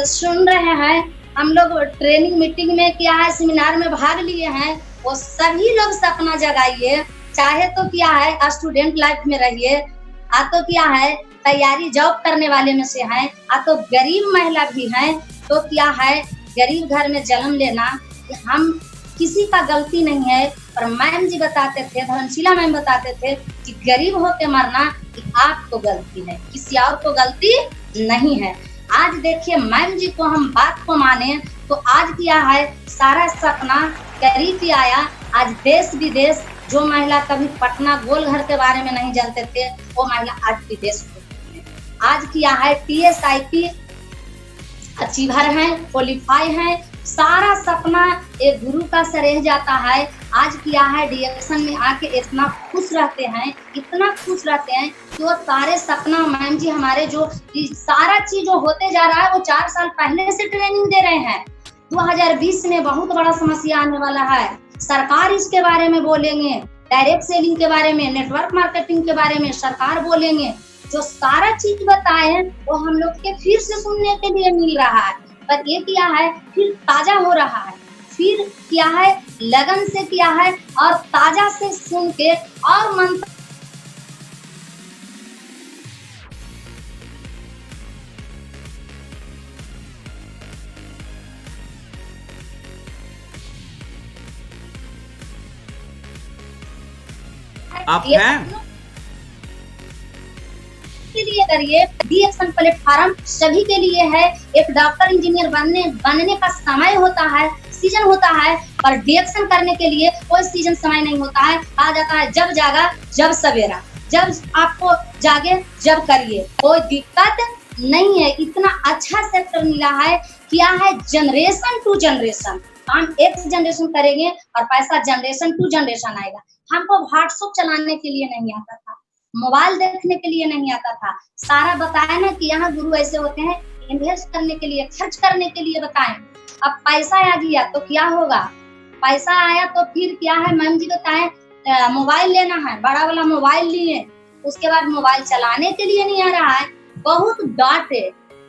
सुन रहे हैं, हम लोग ट्रेनिंग मीटिंग में क्या है सेमिनार में भाग लिए हैं, वो सभी लोग सपना जगाइए। चाहे तो क्या है स्टूडेंट लाइफ में रहिए, आ तो क्या है तैयारी जॉब करने वाले में से हैं, आ तो गरीब महिला भी हैं, तो क्या है गरीब घर में जन्म लेना हम किसी का गलती नहीं है। पर मैम जी बताते थे, धर्मशिला मैम बताते थे कि गरीब होके मरना कि आपको गलती है, किसी और को गलती नहीं है। आज देखिए मैम जी को हम बात को माने तो आज क्या है सारा सपना करीब ही आया। आज देश विदेश जो महिला कभी पटना गोल घर के बारे में नहीं जानते थे, वो महिला आज विदेश में आज किया है TSIP अचीवर है, क्वालिफाई है। सारा सपना एक गुरु का से रह जाता है। आज किया है डीएक्शन में आके इतना खुश रहते हैं, इतना खुश रहते हैं कि वो सारे सपना मैम जी हमारे जो सारा चीज जो होते जा रहा है वो 4 साल पहले से ट्रेनिंग दे रहे हैं। 2020 में बहुत बड़ा समस्या आने वाला है, सरकार इसके बारे में बोलेंगे, डायरेक्ट सेलिंग के बारे में, नेटवर्क मार्केटिंग के बारे में सरकार बोलेंगे। जो सारा चीज बताए वो हम लोग के फिर से सुनने के लिए मिल रहा है। पर ये क्या है फिर ताजा हो रहा है, फिर क्या है लगन से किया है और ताजा से सुन के और मन आप हैं के लिए करिए। डीएक्शन प्लेटफॉर्म सभी के लिए है। एक डॉक्टर इंजीनियर बनने का समय होता है, सीजन होता है, पर डीएक्शन करने के लिए कोई सीजन समय नहीं होता है। आ जाता है जब जागा जब सवेरा, जब आपको जागे जब करिए, कोई दिक्कत नहीं है। इतना अच्छा सेक्टर मिला है, क्या है जनरेशन टू जनरेशन, काम एक जनरेशन करेंगे और पैसा जनरेशन टू जनरेशन आएगा। हमको व्हाट्सएप चलाने के लिए नहीं आता था, मोबाइल देखने के लिए नहीं आता था, सारा बताया ना कि यहाँ गुरु ऐसे होते हैं, इन्वेस्ट करने के लिए, खर्च करने के लिए बताएं। अब पैसा आ गया तो क्या होगा, पैसा आया तो फिर क्या है मैम जी बताएं मोबाइल लेना है, बड़ा वाला मोबाइल लिए, उसके बाद मोबाइल चलाने के लिए नहीं आ रहा है, बहुत डांटे।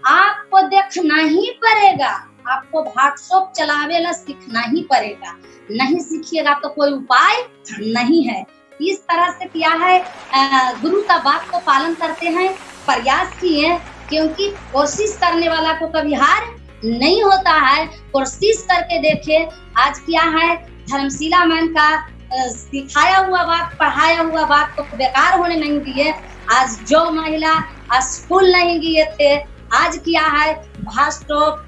आपको देखना ही पड़ेगा, आपको व्हाट्सएप चलावेला सीखना ही पड़ेगा, नहीं सीखिएगा तो कोई उपाय नहीं है। इस तरह से क्या है गुरु का बात को पालन करते हैं, प्रयास किए, क्योंकि कोशिश करने वाला को कभी हार नहीं होता है। कोशिश करके देखे। आज क्या है धर्मशिला मैम का सिखाया हुआ बात, पढ़ाया हुआ बात को बेकार होने नहीं दिए। आज जो महिला स्कूल नहीं गए थे, आज क्या है व्हाट्सएप,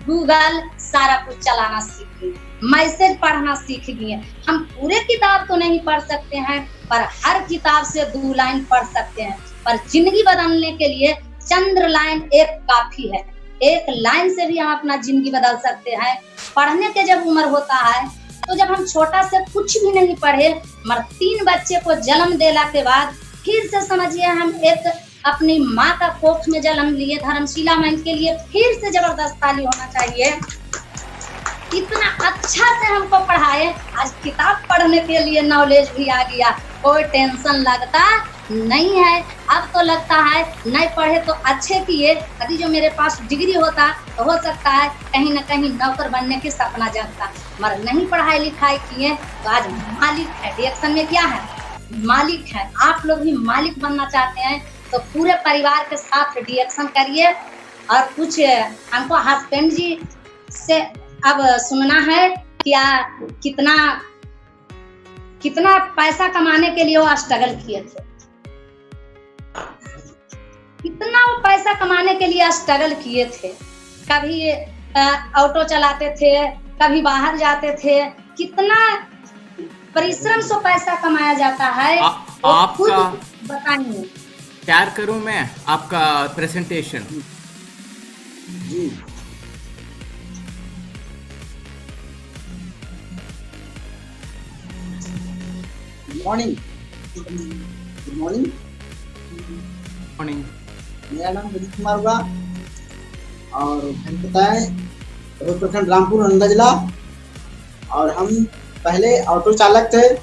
गूगल सारा कुछ चलाना सीख गए, मैसेज पढ़ना सीख गए। हम पूरे किताब तो नहीं पढ़ सकते हैं, पर हर किताब से 2 लाइन पढ़ सकते हैं। पर जिंदगी बदलने के लिए चंद्र लाइन एक काफी है, एक लाइन से भी हम अपना जिंदगी बदल सकते हैं। पढ़ने के जब उम्र होता है तो जब हम छोटा से कुछ भी नहीं पढ़े, मगर 3 बच्चे को जन्म देला के बाद फिर से समझिए हम एक अपनी माँ का कोख में जन्म लिए, धर्मशिला मैम के लिए फिर से जबरदस्त ताली होना चाहिए। इतना अच्छा से हमको पढ़ाए, आज किताब पढ़ने के लिए नॉलेज भी आ गया, कोई टेंशन लगता नहीं है। अब तो लगता है नहीं पढ़े तो अच्छे किए, यदि जो मेरे पास डिग्री होता तो हो सकता है कहीं ना कहीं नौकर बनने की सपना जगता, मगर नहीं पढ़ाई लिखाई किए तो आज मालिक है। डीएक्शन में क्या है? मालिक है। आप लोग भी मालिक बनना चाहते हैं तो पूरे परिवार के साथ डीएक्शन करिए। और कुछ हमको हस्बैंड जी से अब सुनना है क्या, कितना कितना पैसा कमाने के लिए वो स्ट्रगल किए थे, कितना वो पैसा कमाने के लिए स्ट्रगल किए थे। कभी ऑटो चलाते थे, कभी बाहर जाते थे, कितना परिश्रम से पैसा कमाया जाता है। आपका बताइए। तैयार करूं मैं आपका प्रेजेंटेशन? जी मॉर्निंग। गुड मॉर्निंग। मॉर्निंग। मेरा नाम विनीत कुमार हुआ और हम बताएं रोड प्रखंड रामपुर नंदा जिला। और हम पहले ऑटो चालक थे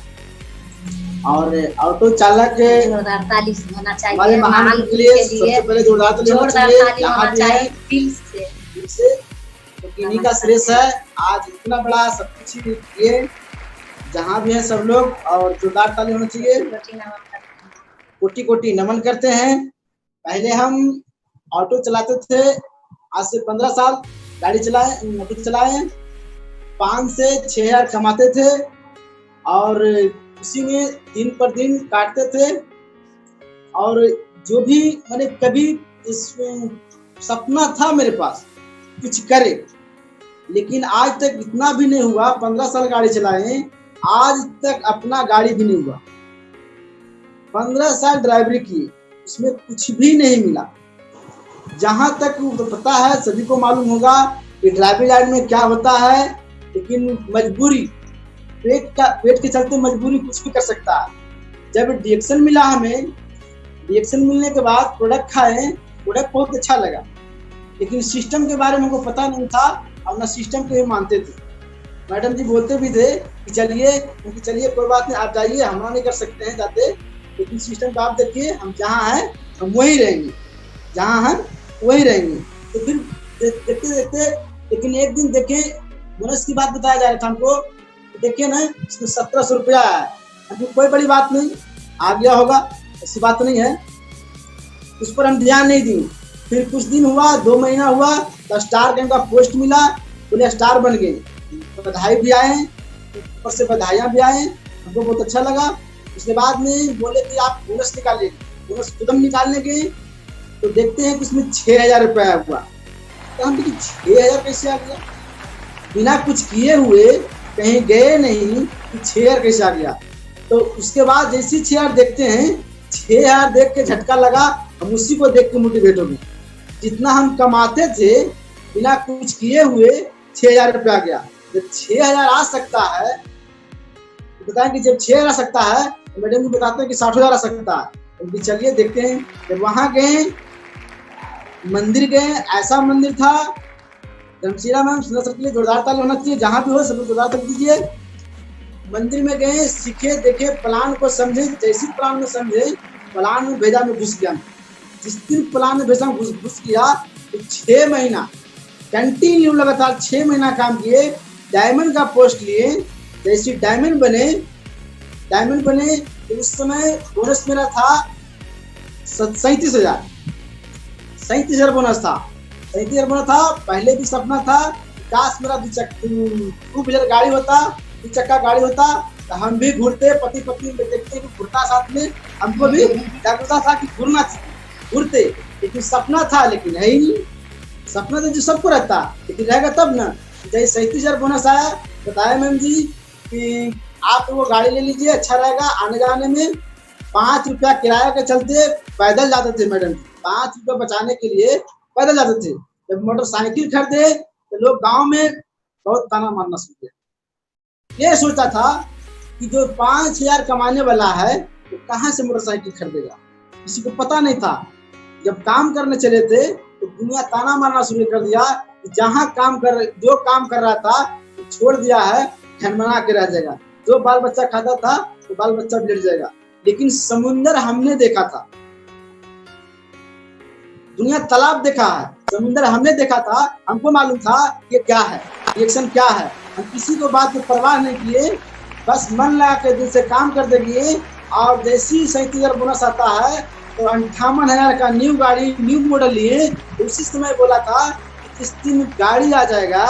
और ऑटो चालक जोरदार ताली होना चाहिए हमारे महान के लिए सबसे पहले जोरदार ताली होना चाहिए दिल से, तो इन्हीं का श्रेय है। आज इतना बड़ा सब कुछ किए, जहाँ भी है सब लोग, और जोरदार ताली होना चाहिए। कोटि कोटि नमन करते हैं। पहले हम ऑटो चलाते थे, आज से 15 साल गाड़ी चलाए 5 से 6 हज़ार कमाते थे और उसी में दिन पर दिन काटते थे। और जो भी मैंने कभी इसमें सपना था मेरे पास कुछ करे, लेकिन आज तक इतना भी नहीं हुआ। 15 साल गाड़ी चलाए, आज तक अपना गाड़ी भी नहीं हुआ। 15 साल ड्राइवरी की, उसमें कुछ भी नहीं मिला। जहां तक पता है सभी को मालूम होगा कि ड्राइविंग लाइन में क्या होता है, लेकिन मजबूरी, पेट के चलते मजबूरी कुछ भी कर सकता है। जब डीएक्शन मिला हमें, डीएक्शन मिलने के बाद प्रोडक्ट खाए, प्रोडक्ट बहुत अच्छा लगा, लेकिन सिस्टम के बारे में हमको पता नहीं था और ना सिस्टम को ही मानते थे। मैडम जी बोलते भी थे कि चलिए कोई बात नहीं, आप जाइए, हम नहीं कर सकते हैं जाते, लेकिन सिस्टम का आप देखिए, हम जहाँ हैं हम वहीं रहेंगे, जहाँ हैं वहीं रहेंगे। तो फिर देखते देखते, लेकिन एक दिन देखे बोनस की बात बताया जा रहा था हमको, देखिए ना इसमें 1700 रुपया है। अभी कोई बड़ी बात नहीं, आ गया होगा, ऐसी बात नहीं है, उस पर हम ध्यान नहीं दी। फिर कुछ दिन हुआ, 2 महीना हुआ तो स्टार गेम का पोस्ट मिला, बोले स्टार बन गए। बधाई भी आए, ऊपर से बधाइयाँ भी आए, हमको बहुत अच्छा लगा। उसके बाद में बोले कि आप बोनस निकालिए, बोनस कदम निकालने गए तो देखते हैं कि उसमें 6000 रुपया हुआ। तो हम देखिए 6000 कैसे आ गया, बिना कुछ किए हुए, कहीं गए नहीं, कि 6000 कैसे आ गया। तो उसके बाद जैसे 6000 देखते हैं, 6000 देख के झटका लगा, हम उसी को देख के मोटिवेट हो गए। जितना हम कमाते थे बिना कुछ किए हुए 6000 रुपया आ गया। जब 6000 आ सकता है तो बताएं कि जब 6000 आ सकता है तो मैडम जी बताते हैं कि 60,000 आ सकता है। तो चलिए देखते हैं। जब वहाँ गए, मंदिर गए, ऐसा मंदिर था, धर्मशिला मैम सुंदर के लिए जोरदार ताली होना चाहिए, जहाँ भी हो सब जोरदार ताली दीजिए। मंदिर में गए, सीखे, देखे, प्लान को समझे, जैसी प्लान में समझे, प्लान में भेजा में घुस गया। जिस दिन प्लान में भेजा घुस गया तो 6 महीना कंटिन्यू लगातार 6 महीना काम किए, डायमंड का पोस्ट लिए। जैसे डायमंड बने तो उस समय बोनस मेरा था 37,000 बोनस था। 37,000 बोनस था। पहले भी सपना था काश मेरा 2 व्हीलर गाड़ी होता, 2 चक्का गाड़ी होता, तो हम भी घूरते, पति पत्नी देखते घूरता साथ में, हमको भी जागरूकता था कि घूरते, लेकिन सपना था, लेकिन है ही नहीं। सपना तो जो सबको रहता, लेकिन रहेगा तब ना। जैसे 37,000 बोनस आया, बताया मैम जी कि आप वो गाड़ी ले लीजिए, अच्छा रहेगा। आने जाने में 5 रुपया किराया के चलते पैदल जाते थे मैडम जी, 5 रुपया बचाने के लिए पैदल जाते थे। जब मोटरसाइकिल खरीदे तो लोग गांव में बहुत ताना मारना शुरू किया। ये सोचता था कि जो 5,000 कमाने वाला है तो कहाँ से मोटरसाइकिल खरीदेगा, किसी को पता नहीं था। जब काम करने चले थे तो दुनिया ताना मारना शुरू कर दिया कि जो काम कर रहा था तो छोड़ दिया है, खनमना के रह जाएगा। जो बाल बच्चा खाता था तो बाल बच्चा बिगड़ जाएगा। लेकिन समुंदर हमने देखा था, दुनिया तालाब देखा है, समुंदर हमने देखा था। हमको मालूम था कि क्या है, रिएक्शन क्या है। हम किसी को बात की परवाह नहीं किए, बस मन लगा के दिल से काम कर देंगे। और जैसे ही 37,000 बोनस आता है तो 58,000 का न्यू गाड़ी, न्यू मॉडल लिए। उसी समय बोला था कि जिस दिन गाड़ी आ जाएगा,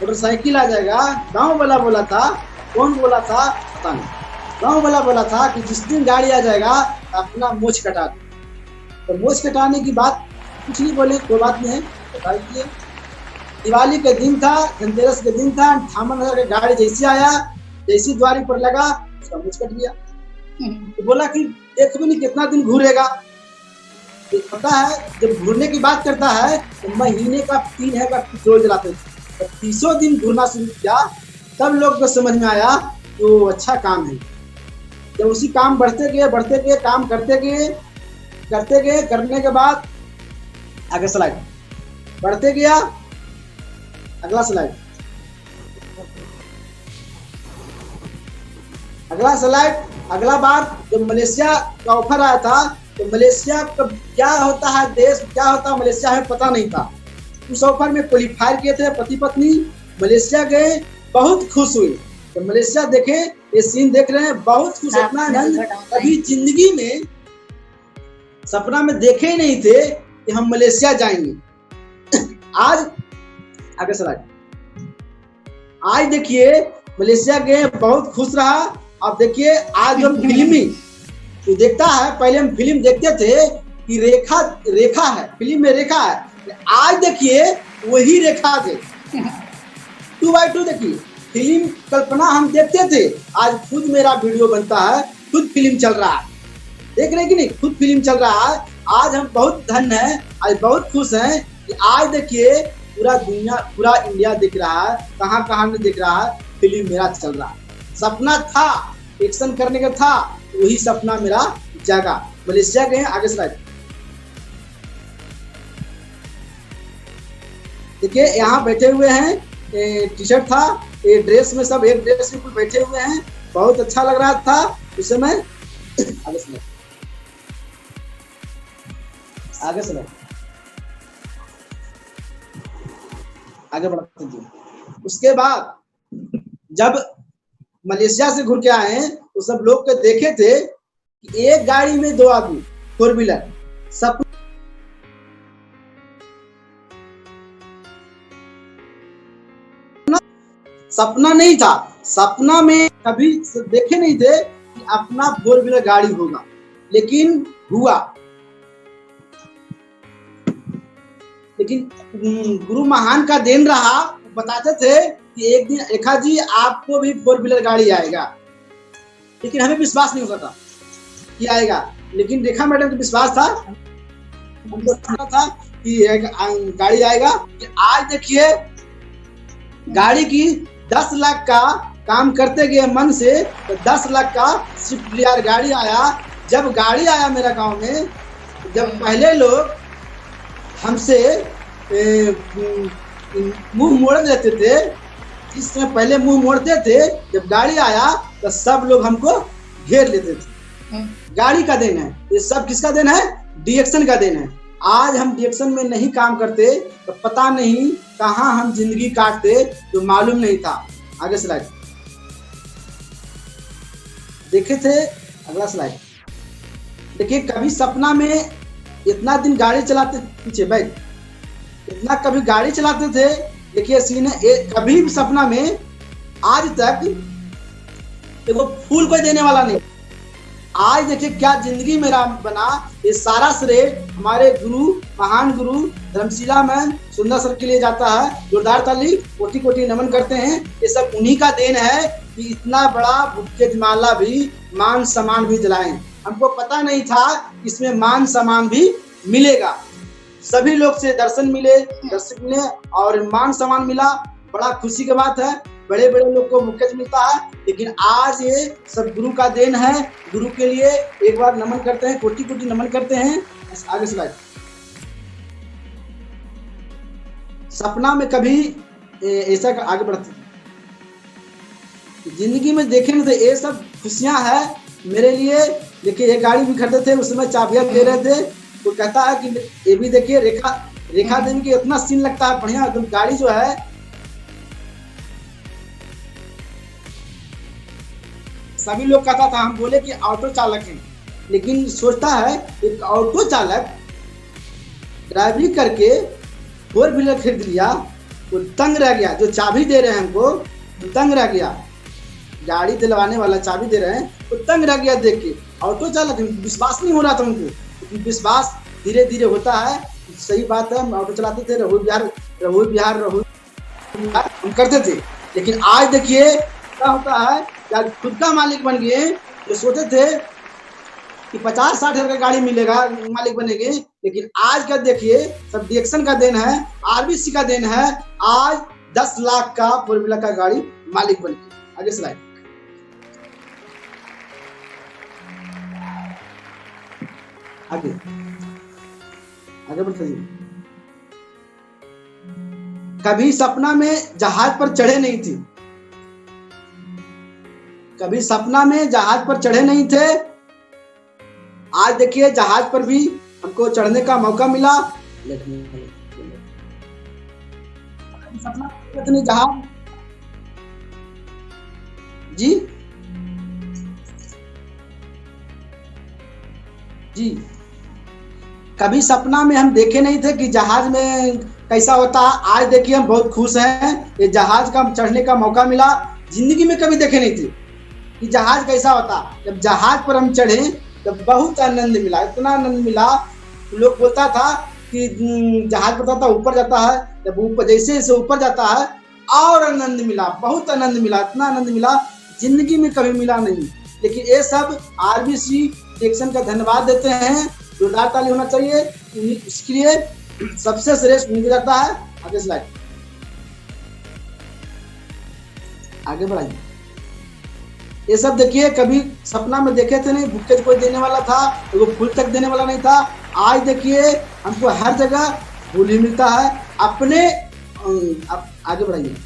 मोटरसाइकिल आ जाएगा। गाँव वाला बोला था, कौन बोला था पता नहीं। गाँव वाला बोला था कि जिस दिन गाड़ी आ जाएगा अपना मूछ कटा दो। तो मूछ कटाने की बात कुछ नहीं बोले, कोई बात नहीं है, बता दीजिए। दिवाली के दिन था, धनतेरस के दिन था, 58,000 का गाड़ी जैसे आया, जैसी द्वारी पर लगा उसका मूछ कट गया। तो बोला कि देखो नहीं कितना दिन घूरेगा। तो पता है जब घूरने की बात करता है तो महीने का 3 है का पेट्रोल जलाते थे। तो 30 दिन घूरना शुरू किया, तब लोग को समझ में आया कि वो अच्छा काम है। जब उसी काम बढ़ते गए, काम करते गए, करने के बाद आगे स्लाइड बढ़ते गया। अगला स्लाइड, अगला बार जब मलेशिया का ऑफर आया था तो मलेशिया का क्या होता है, देश क्या होता है मलेशिया हमें पता नहीं था। उस ऑफर में क्वालिफाई किए थे पति पत्नी, मलेशिया गए, बहुत खुश हुए। तो मलेशिया देखे, ये सीन देख रहे हैं, बहुत खुश। अपना आनंद कभी जिंदगी में सपना में देखे ही नहीं थे कि हम मलेशिया जाएंगे। आज आगे स्लाइड, आज देखिए मलेशिया गए, बहुत खुश रहा। अब देखिए आज हम फिल्मी तो देखता है, पहले हम फिल्म देखते थे कि रेखा है, फिल्म में रेखा है। आज देखिए वही रेखा थे, 2x2 देखिए फिल्म कल्पना हम देखते थे, आज खुद मेरा वीडियो बनता है, खुद फिल्म चल रहा है। देख रहे हैं कि नहीं, खुद फिल्म चल रहा है। आज हम बहुत धन्य हैं, आज बहुत खुश हैं कि आज देखिए पूरा दुनिया, पूरा इंडिया दिख रहा है, कहाँ नहीं दिख रहा है, फिल्म मेरा चल रहा है। सपना था एक्शन करने का था, वही सपना मेरा जागा। मलेशिया गए, आगे स्लाइड देखिए। यहाँ बैठे हुए हैं, टी शर्ट था, ये ड्रेस में सब एक ड्रेस में बैठे हुए हैं, बहुत अच्छा लग रहा था उस समय। आगे बढ़ते हैं। उसके बाद जब मलेशिया से घूर के आए हैं तो सब लोग के देखे थे कि एक गाड़ी में 2 आदमी, 4 व्हीलर। सपना नहीं था, सपना में कभी देखे नहीं थे कि अपना 4 व्हीलर गाड़ी होगा, लेकिन हुआ। लेकिन गुरु महान का देन रहा, बताते थे कि एक दिन रेखा जी आपको भी 4 व्हीलर गाड़ी आएगा। लेकिन हमें विश्वास नहीं होता था कि आएगा, लेकिन रेखा मैडम को विश्वास था, हमको था कि गाड़ी आएगा। आज देखिए गाड़ी की 10 लाख का काम करते गए मन से, तो 10 लाख का स्विफ्ट डिजायर गाड़ी आया। जब गाड़ी आया मेरा गांव में, जब पहले लोग हमसे मुंह मोड़ देते थे, इस समय पहले मुंह मोड़ते थे, जब गाड़ी आया तो सब लोग हमको घेर लेते थे। गाड़ी का देन है ये सब, किसका देन है? डीएक्शन का देन है। आज हम डीएक्शन में नहीं काम करते तो पता नहीं कहाँ हम जिंदगी काटते, जो मालूम नहीं था। आगे स्लाइड देखे थे, अगला स्लाइड देखिए। कभी सपना में इतना दिन गाड़ी चलाते, पीछे बैठ, इतना कभी गाड़ी चलाते थे। देखिए सीन है, कभी भी सपना में आज तक वो फूल को देने वाला नहीं। आज देखिए क्या जिंदगी मेरा बना, ये सारा श्रेय हमारे गुरु, महान गुरु धर्मशिला मैम सुंदर सर के लिए जाता है। जोरदार ताली, कोटि कोटि नमन करते हैं। ये सब उन्हीं का देन है कि इतना बड़ा भुक्के माला भी, मान सम्मान भी दिलाएं। हमको पता नहीं था इसमें मान सम्मान भी मिलेगा। सभी लोग से दर्शन मिले और मान सम्मान मिला, बड़ा खुशी की बात है। बड़े बड़े लोग को मुकेश मिलता है, लेकिन आज ये सब गुरु का देन है। गुरु के लिए एक बार नमन करते हैं, कोटि कोटि नमन करते हैं। आगे स्लाइड। सपना में कभी ऐसा आगे बढ़ते जिंदगी में देखे नहीं थे, ये सब खुशियां है मेरे लिए। देखिए ये गाड़ी भी खरीदे थे, उस समय चाबियां दे रहे थे, वो कहता है कि ये भी देखिए रेखा देवी की इतना सीन लगता है बढ़िया एकदम। गाड़ी जो है सभी लोग कहता था, हम बोले कि ऑटो चालक हैं, लेकिन सोचता है एक ऑटो चालक ड्राइवरी करके 4 व्हीलर खरीद लिया, वो तंग रह गया। जो चाबी दे रहे हैं हमको वो तंग रह गया, गाड़ी दिलवाने वाला चाबी दे रहे हैं वो तंग रह गया देख के। ऑटो चालक विश्वास नहीं हो रहा था उनको, लेकिन विश्वास धीरे धीरे होता है। सही बात है, हम ऑटो चलाते थे, रहुई बिहार हम करते थे, लेकिन आज देखिए क्या होता है, जब खुद का मालिक बन गए। जो सोचे थे कि 50-60 हजार का गाड़ी मिलेगा, मालिक बनेंगे, लेकिन आज का देखिए सब डिएक्शन का देन है, आरबीसी का देन है। आज 10 लाख का 4 व्हीलर का गाड़ी मालिक बन गए। आगे स्लाइड। आगे बढ़ते। कभी सपना में जहाज पर चढ़े नहीं थे, कभी सपना में जहाज पर चढ़े नहीं थे। आज देखिए जहाज पर भी हमको चढ़ने का मौका मिला। सपना कितनी जहाज जी जी कभी सपना में हम देखे नहीं थे कि जहाज में कैसा होता। आज देखिए हम बहुत खुश हैं, ये जहाज का चढ़ने का मौका मिला। जिंदगी में कभी देखे नहीं थे कि जहाज कैसा होता। जब जहाज पर हम चढ़े तब बहुत आनंद मिला, इतना आनंद मिला। लोग बोलता था कि जहाज पर था ऊपर जाता है, जब ऊपर जैसे जैसे ऊपर जाता है और आनंद मिला, बहुत आनंद मिला, इतना आनंद मिला जिंदगी में कभी मिला नहीं। लेकिन ये सब आरबीसी डिएक्शन का धन्यवाद देते हैं, जोरदार ताली होना चाहिए। इसके लिए सबसे श्रेष्ठ मिल जाता है। आगे स्लाइड, आगे बढ़ाइए। ये सब देखिए कभी सपना में देखे थे नहीं, बुक्के कोई देने वाला था, वो फूल तक देने वाला नहीं था। आज देखिए हमको हर जगह फूल ही मिलता है। अपने आगे बढ़ाइए।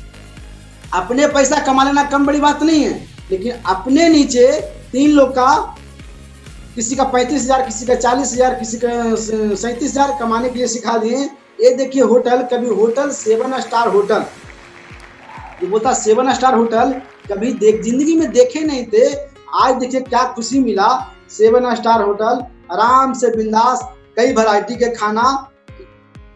अपने पैसा कमा लेना कम बड़ी बात नहीं है, लेकिन अपने नीचे 3 लोग का, किसी का 35,000, किसी का 40,000, किसी का 37,000 कमाने के लिए सिखा दिए। ये देखिए होटल, कभी होटल 7 स्टार होटल, जो बोलता 7 स्टार होटल कभी जिंदगी में देखे नहीं थे। आज देखिए क्या खुशी मिला। 7 स्टार होटल आराम से बिंदास, कई वैरायटी के खाना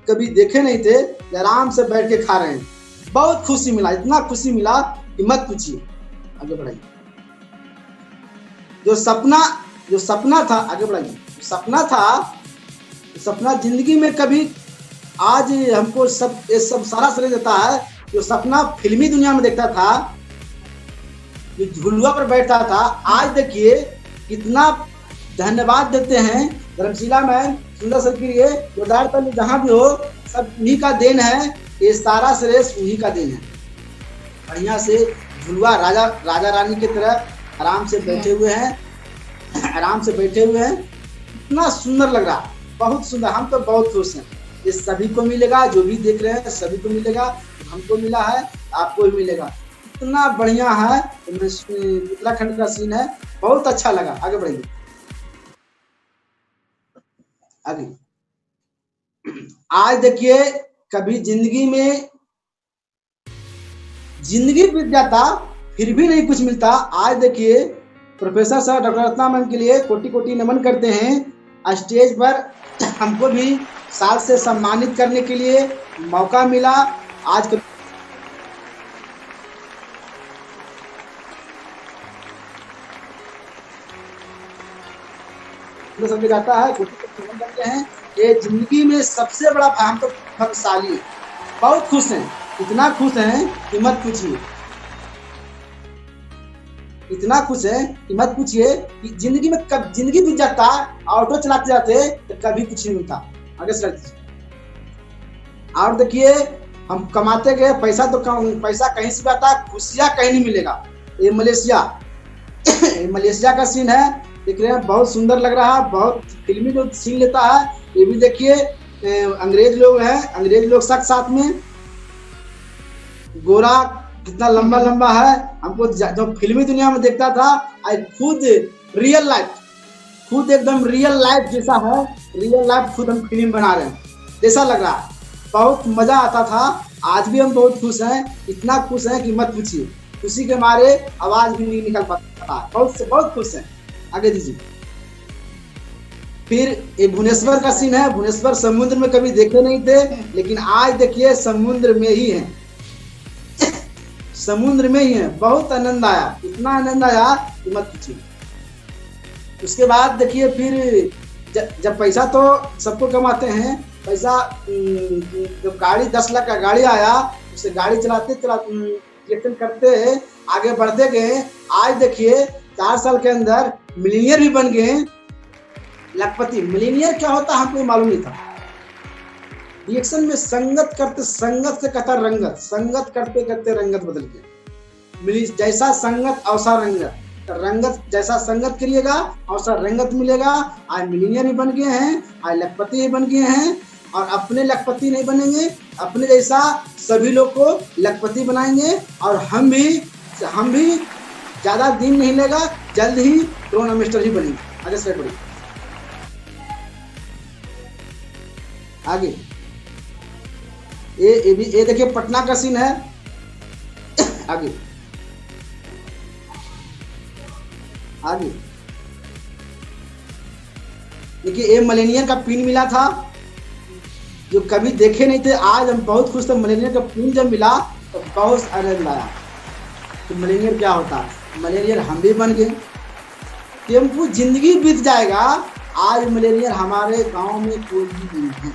कभी देखे नहीं थे, आराम से बैठ के खा रहे हैं। बहुत खुशी मिला, इतना खुशी मिला कि मत पूछिए। आगे बढ़ाइए। जो सपना था, आगे बढ़ाइए। सपना जिंदगी में कभी, आज हमको ये सब सारा श्रेय देता है। जो सपना फिल्मी दुनिया में देखता था, जो झुलुआ पर बैठता था, आज देखिए कितना धन्यवाद देते हैं धर्मशिला में सुंदर सर के लिए। जोरदार ताली जहां भी हो, सब उन्हीं का देन है, ये सारा श्रेय उन्हीं का देन है। बढ़िया से झुलुआ राजा रानी की तरह आराम से बैठे हुए हैं, इतना सुंदर लग रहा, बहुत सुंदर। हम तो बहुत खुश हैं। ये सभी को मिलेगा, जो भी देख रहे हैं सभी को मिलेगा, हमको मिला है, आपको भी मिलेगा। इतना बढ़िया है, उत्तराखंड का सीन है, बहुत अच्छा लगा। आगे बढ़िए। आगे आज देखिए कभी जिंदगी बीत जाता फिर भी नहीं कुछ मिलता। आज देखिए professor sir doctor Ratna ma'am के लिए कोटि कोटि नमन करते हैं। स्टेज पर हमको भी साल से सम्मानित करने के लिए मौका मिला। आज समझ जाता है, करते हैं। ये जिंदगी में सबसे बड़ा हम तो भाग्यशाली, बहुत खुश हैं, इतना खुश हैं कि मत पूछिए, इतना खुश है कि मत पूछिए। कि जिंदगी में कब जिंदगी बीत जाता, ऑटो चलाते जाते तो कभी कुछ नहीं मिलता। आगे चलते और देखिए हम कमाते गए, पैसा तो पैसा कहीं से भी आता है, खुशियाँ कहीं नहीं मिलेगा। ये मलेशिया ये मलेशिया का सीन है, देख रहे हैं, बहुत सुंदर लग रहा है, बहुत फिल्मी जो सीन लेता है। ये भी देखिए, अंग्रेज लोग हैं, अंग्रेज लोग साथ में, गोरा कितना लंबा लंबा है। हमको जो फिल्मी दुनिया में देखता था, आई खुद रियल लाइफ, खुद एकदम रियल लाइफ जैसा है, रियल लाइफ खुद हम फिल्म बना रहे हैं जैसा लग रहा है। बहुत मजा आता था। आज भी हम बहुत खुश हैं, इतना खुश हैं कि मत पूछिए, खुशी के मारे आवाज भी नहीं निकल पाता, बहुत खुश हैं। आगे दीजिए। फिर ये भुवनेश्वर का सीन है। भुवनेश्वर समुद्र में कभी देखे नहीं थे, लेकिन आज देखिए समुद्र में ही है, समुद्र में ही है। बहुत आनंद आया, इतना आनंद आया कि मत पूछिए। उसके बाद देखिए, फिर जब पैसा तो सबको कमाते हैं, पैसा जब गाड़ी 10 लाख का गाड़ी आया, उसे गाड़ी चलाते कलेक्शन करते आगे बढ़ते गए। आज देखिए 4 साल के अंदर मिलीनियर भी बन गए, लखपति। मिलीनियर क्या होता है हमको मालूम नहीं था। रिएक्शन में संगत से कहता रंगत, संगत करते करते रंगत बदल गया। जैसा संगत अवसर रंगत, रंगत जैसा संगत करिएगा अवसर रंगत मिलेगा। आज मिलीनियर भी बन गए हैं, आज लखपति भी बन गए हैं, और अपने लखपति नहीं बनेंगे, अपने जैसा सभी लोग को लखपति बनाएंगे। और हम भी ज्यादा दिन नहीं लेगा, जल्द ही ड्रोन मिनिस्टर ही बनेंगे। आगे से बढ़िए, आगे ये देखिए पटना का सीन है। आगे देखिए, ये मिलेनियर का पिन मिला था जो कभी देखे नहीं थे। आज हम बहुत खुश थे, मिलेनियर का पिन जब मिला तो बहुत आनंद आया। तो मिलेनियर क्या होता है, मिलेनियर हम भी बन गए। टेम्पू जिंदगी बीत जाएगा, आज मिलेनियर हमारे गांव में कोई भी नहीं है,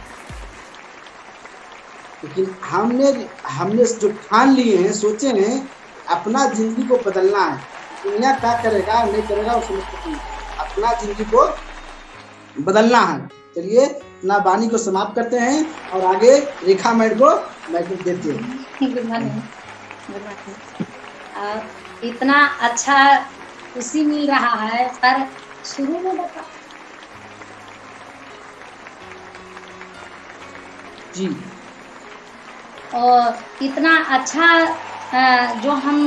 लेकिन हमने जो ठान लिए हैं, सोचे हैं अपना जिंदगी को बदलना है। दुनिया क्या करेगा नहीं करेगा उसमें अपना जिंदगी को बदलना है। चलिए अपना वाणी को समाप्त करते हैं और आगे रेखा मैड को मैसेज देते हैं। Good morning. इतना अच्छा खुशी मिल रहा है, पर शुरू में बता जी। और इतना अच्छा जो हम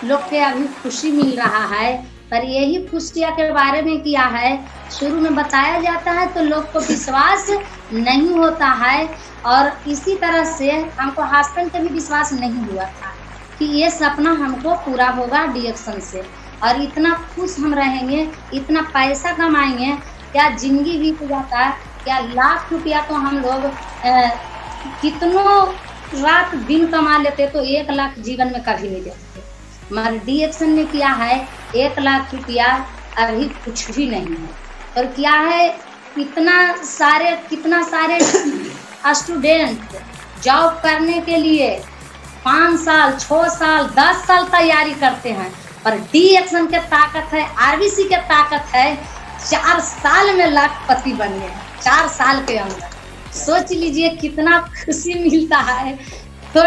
लोग के अभी खुशी मिल रहा है, पर यही खुशियाँ के बारे में किया है, शुरू में बताया जाता है तो लोग को विश्वास नहीं होता है। और इसी तरह से हमको हस्बैंड का भी विश्वास नहीं हुआ था कि ये सपना हमको पूरा होगा डीएक्शन से, और इतना खुश हम रहेंगे, इतना पैसा कमाएंगे, क्या जिंदगी बीत जाता है, क्या लाख रुपया तो हम लोग कितनों रात दिन कमा लेते तो 1 लाख जीवन में कभी नहीं देते। मगर डीएक्शन ने किया है 1 लाख रुपया अभी कुछ भी नहीं है। और क्या है, कितना सारे स्टूडेंट जॉब करने के लिए 5 साल 6 साल 10 साल तैयारी करते हैं, पर डीएक्शन के ताकत है, आरबीसी के ताकत है, 4 साल में लाखपति बन गए। 4 साल के अंदर सोच लीजिए कितना खुशी मिलता है। तो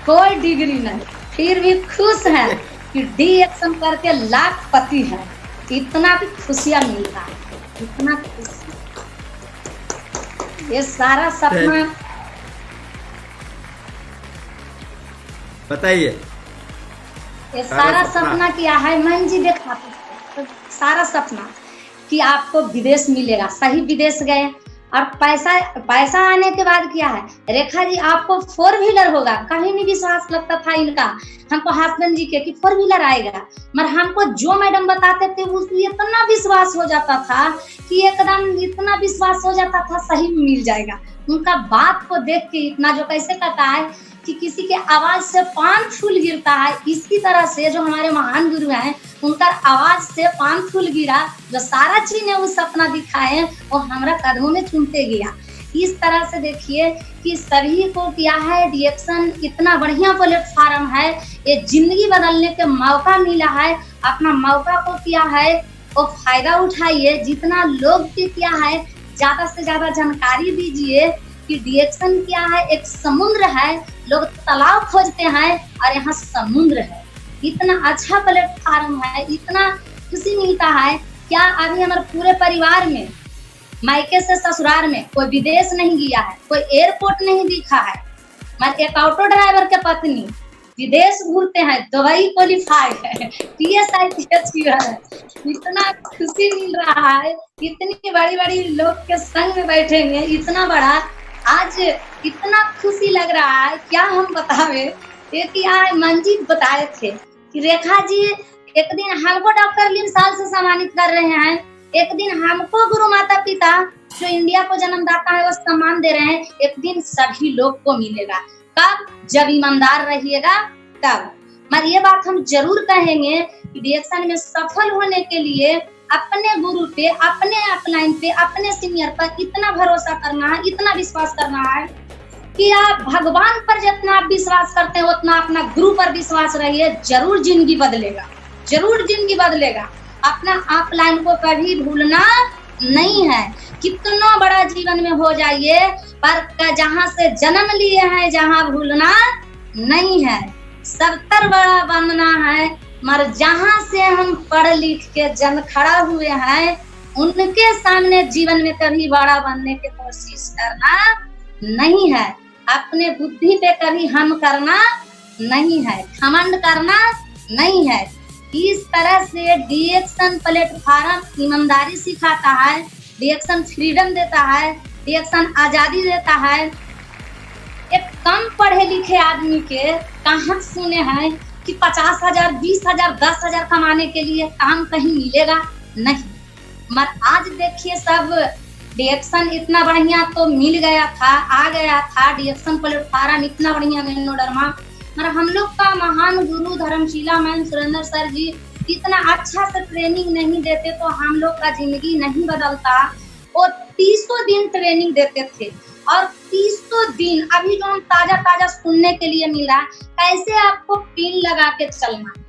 कोई डिग्री नहीं, फिर भी खुश है कि डीएक्शन करके लाखपति है। इतना भी खुशियाँ मिलता है, इतना खुशी। ये सारा सपना बताइए। ये सारा सपना किया है मन जी, देखा तो सारा सपना कि आपको विदेश मिलेगा। सही विदेश गए और पैसा आने के बाद क्या है, रेखा जी आपको 4 व्हीलर होगा। कहीं नहीं विश्वास लगता था इनका, हमको हस्बैंड जी के कि 4 व्हीलर आएगा, मगर हमको जो मैडम बताते थे उसको इतना विश्वास हो जाता था कि एकदम इतना विश्वास हो जाता था सही में मिल जाएगा। उनका बात को देख के इतना, जो कैसे कहता है कि किसी के आवाज से पान फूल गिरता है, इसी तरह से जो हमारे महान गुरु हैं उनका आवाज से पान फूल गिरा, जो सारा चीज ने वो सपना दिखाए वो हमारा कदमों में चुनते गया। इस तरह से देखिए कि सभी को क्या है, डीएक्शन इतना बढ़िया प्लेटफॉर्म है, ये जिंदगी बदलने के मौका मिला है। अपना मौका को क्या है वो फायदा उठाइए। जितना लोग की क्या है ज्यादा से ज्यादा जानकारी दीजिए कि डीएक्सन क्या है, एक समुद्र है, लोग तालाब खोजते हैं और यहाँ समुद्र है। इतना अच्छा प्लेटफार्म है, इतना खुशी मिलता है। क्या अभी हमारे पूरे परिवार में, मायके से ससुराल में कोई विदेश नहीं गया है, कोई एयरपोर्ट नहीं दिखा है। मैं एक ऑटो ड्राइवर के पत्नी विदेश घूमते हैं, दुबई क्वालिफाई है, PSI है। इतना खुशी मिल रहा है, इतनी बड़ी बड़ी लोग के संग में बैठेंगे, इतना बड़ा आज इतना खुशी लग रहा है, क्या हम बतावे। एक यहाँ मंजीत बताए थे कि रेखा जी एक दिन हमको डॉक्टर लिमसाल से सम्मानित कर रहे हैं, एक दिन हमको गुरु माता पिता जो इंडिया को जन्मदाता है वो सम्मान दे रहे हैं, एक दिन सभी लोग को मिलेगा। कब? जब ईमानदार रहिएगा तब। मगर ये बात हम जरूर कहेंगे कि डीएक्सन में सफल होने के लिए अपने गुरु पे, अपने अपलाइन पे, अपने सीनियर पर इतना भरोसा करना है, इतना विश्वास करना है कि आप भगवान पर जितना आप विश्वास करते हैं उतना अपना गुरु पर विश्वास रहिए, जरूर जिंदगी बदलेगा, जरूर जिंदगी बदलेगा। अपना अपलाइन को कभी भूलना नहीं है। कितना बड़ा जीवन में हो जाइए, पर जहाँ से जन्म लिए हैं जहाँ भूलना नहीं है। सबतर बड़ा बनना है, मगर जहाँ से हम पढ़ लिख के जन खड़ा हुए हैं उनके सामने जीवन में कभी बड़ा बनने की कोशिश करना नहीं है। अपने बुद्धि पे कभी हम करना नहीं है, घमंड करना नहीं है। इस तरह से डीएक्सन प्लेटफार्म ईमानदारी सिखाता है, डीएक्सन फ्रीडम देता है, डीएक्सन आजादी देता है। एक कम पढ़े लिखे आदमी के कहाँ सुने हैं कि 50,000, 20,000, 10,000 कमाने के लिए काम कहीं मिलेगा? नहीं। मगर आज देखिए सब डीएक्सन इतना बढ़िया तो मिल गया था, आ गया था डीएक्सन प्लेटफार्म इतना बढ़िया मेनोडर्मा। मगर हम लोग का महान गुरु धर्मशीला मैम सुरेंद्र सर जी इतना अच्छा से ट्रेनिंग नहीं देते तो हम लोग का जिंदगी नहीं बदलता। वो 300 दिन ट्रेनिंग देते थे और 300 दिन अभी जो हम ताजा सुनने के लिए मिल रहा है, कैसे आपको पिन लगा के चलना है,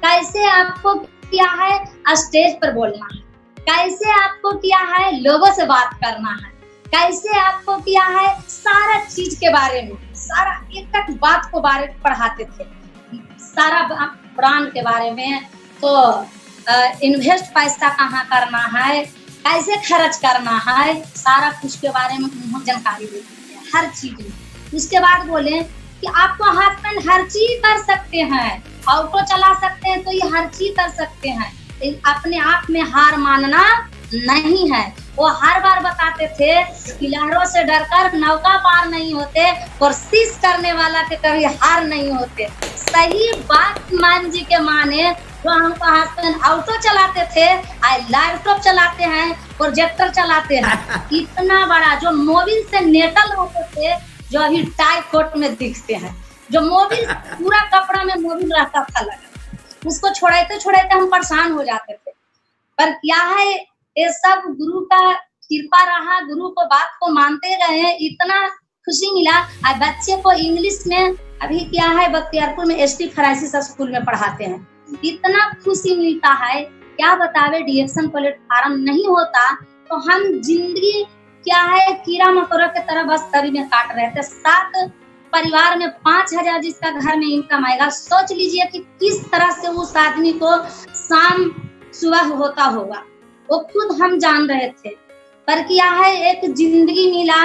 कैसे आपको क्या है स्टेज पर बोलना है, कैसे आपको क्या है लोगों से बात करना है, कैसे आपको क्या है सारा चीज के बारे में, सारा एक एक बात को बारे में पढ़ाते थे, सारा ब्रांड के बारे में। तो इन्वेस्ट पैसा कहाँ करना है, कैसे खर्च करना है, सारा कुछ के बारे में जानकारी देती है, हर चीज में। उसके बाद बोले कि आपको हाथ पैर हर चीज कर सकते हैं, ऑटो चला सकते हैं, तो ये हर चीज कर सकते हैं, अपने आप में हार मानना नहीं है। वो हर बार बताते थे कि लहरों से डरकर नौका पार नहीं होते, कोशिश करने वाला के कभी हार नहीं होते। सही बात मान जी के माने जो हमको हस्बैंड ऑटो चलाते थे, आज लैपटॉप चलाते हैं, प्रोजेक्टर चलाते हैं। इतना बड़ा जो मोबिल से नेटल होते थे, जो अभी टाई कोट में दिखते हैं, जो मोबिल पूरा कपड़ा में मोबिल रहता था लगा, उसको छोड़ाते हम परेशान हो जाते थे। पर क्या है, ये सब गुरु का कृपा रहा, गुरु को बात को मानते गए, इतना खुशी मिला। आज बच्चे को इंग्लिश में अभी क्या है बख्तियारपुर में ST फ्रांसिस स्कूल में पढ़ाते हैं, इतना खुशी मिलता है, क्या बतावे। डीएक्सन प्लेटफार्म नहीं होता तो हम जिंदगी क्या है कीड़ा मकोड़ा के तरह बस तभी में काट रहे थे। 7 परिवार में 5,000 जिसका घर में इनकम आएगा, सोच लीजिए कि किस तरह से उस आदमी को शाम सुबह होता होगा, वो खुद हम जान रहे थे। पर क्या है एक जिंदगी मिला,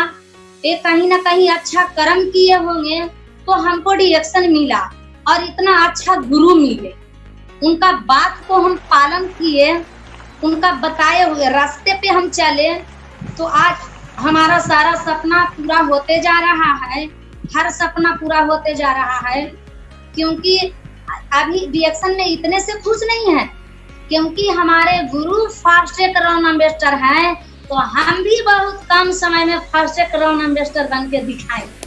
एक कहीं ना कहीं अच्छा कर्म किए होंगे तो हमको डीएक्सन मिला और इतना अच्छा गुरु मिले, उनका बात को हम पालन किए, उनका बताए हुए रास्ते पे हम चले, तो आज हमारा सारा सपना पूरा होते जा रहा है, हर सपना पूरा होते जा रहा है। क्योंकि अभी डीएक्सन में इतने से खुश नहीं है, क्योंकि हमारे गुरु फर्स्ट क्राउन एम्बेसडर हैं, तो हम भी बहुत कम समय में फर्स्ट क्राउन एम्बेसडर बन के दिखाएंगे।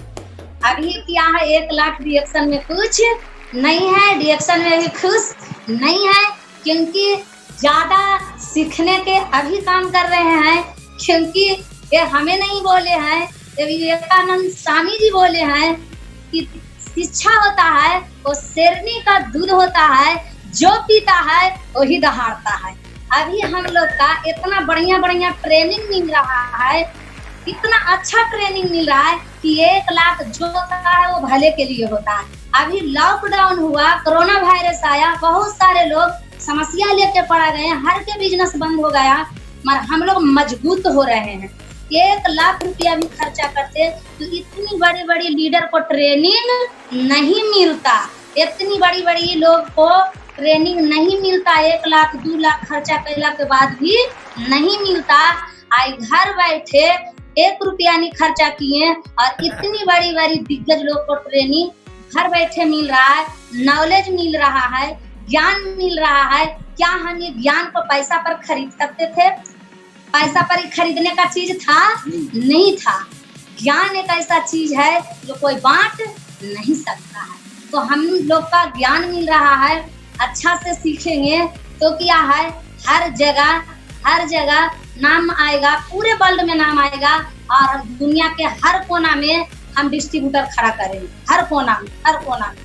अभी क्या है 1 लाख डीएक्सन में कुछ नहीं है, डीएक्सन में भी खुश नहीं है, क्योंकि ज्यादा सीखने के अभी काम कर रहे हैं। क्योंकि ये हमें नहीं बोले हैं, विवेकानंद स्वामी जी बोले हैं कि शिक्षा होता है वो शेरनी का दूध होता है, जो पीता है वही दहाड़ता है। अभी हम लोग का इतना बढ़िया ट्रेनिंग मिल रहा है इतना अच्छा ट्रेनिंग मिल रहा है कि 1 लाख जो होता है वो भले के लिए होता है। अभी लॉकडाउन हुआ, कोरोना वायरस आया, बहुत सारे लोग समस्या लेके पड़ा गए, हर के बिजनेस बंद हो गया, मगर हम लोग मजबूत हो रहे हैं। 1 लाख रुपया भी खर्चा करते तो इतनी बड़ी बड़ी लीडर को ट्रेनिंग नहीं मिलता, इतनी बड़ी बड़ी लोग को ट्रेनिंग नहीं मिलता। 1 लाख 2 लाख खर्चा करने के बाद भी नहीं मिलता। आई घर बैठे 1 रुपया नहीं खर्चा किए और इतनी बड़ी बड़ी दिग्गज लोग को ट्रेनिंग घर बैठे मिल रहा है, नॉलेज मिल रहा है, ज्ञान मिल रहा है। क्या हम ये ज्ञान को पैसा पर खरीद सकते थे? पैसा पर खरीदने का चीज था? नहीं था। ज्ञान एक ऐसा चीज है जो कोई बांट नहीं सकता है। तो हम लोग का ज्ञान मिल रहा है, अच्छा से सीखेंगे तो क्या है, हर जगह नाम आएगा, पूरे वर्ल्ड में नाम आएगा और दुनिया के हर कोना में हम डिस्ट्रीब्यूटर खड़ा करेंगे, हर कोना में।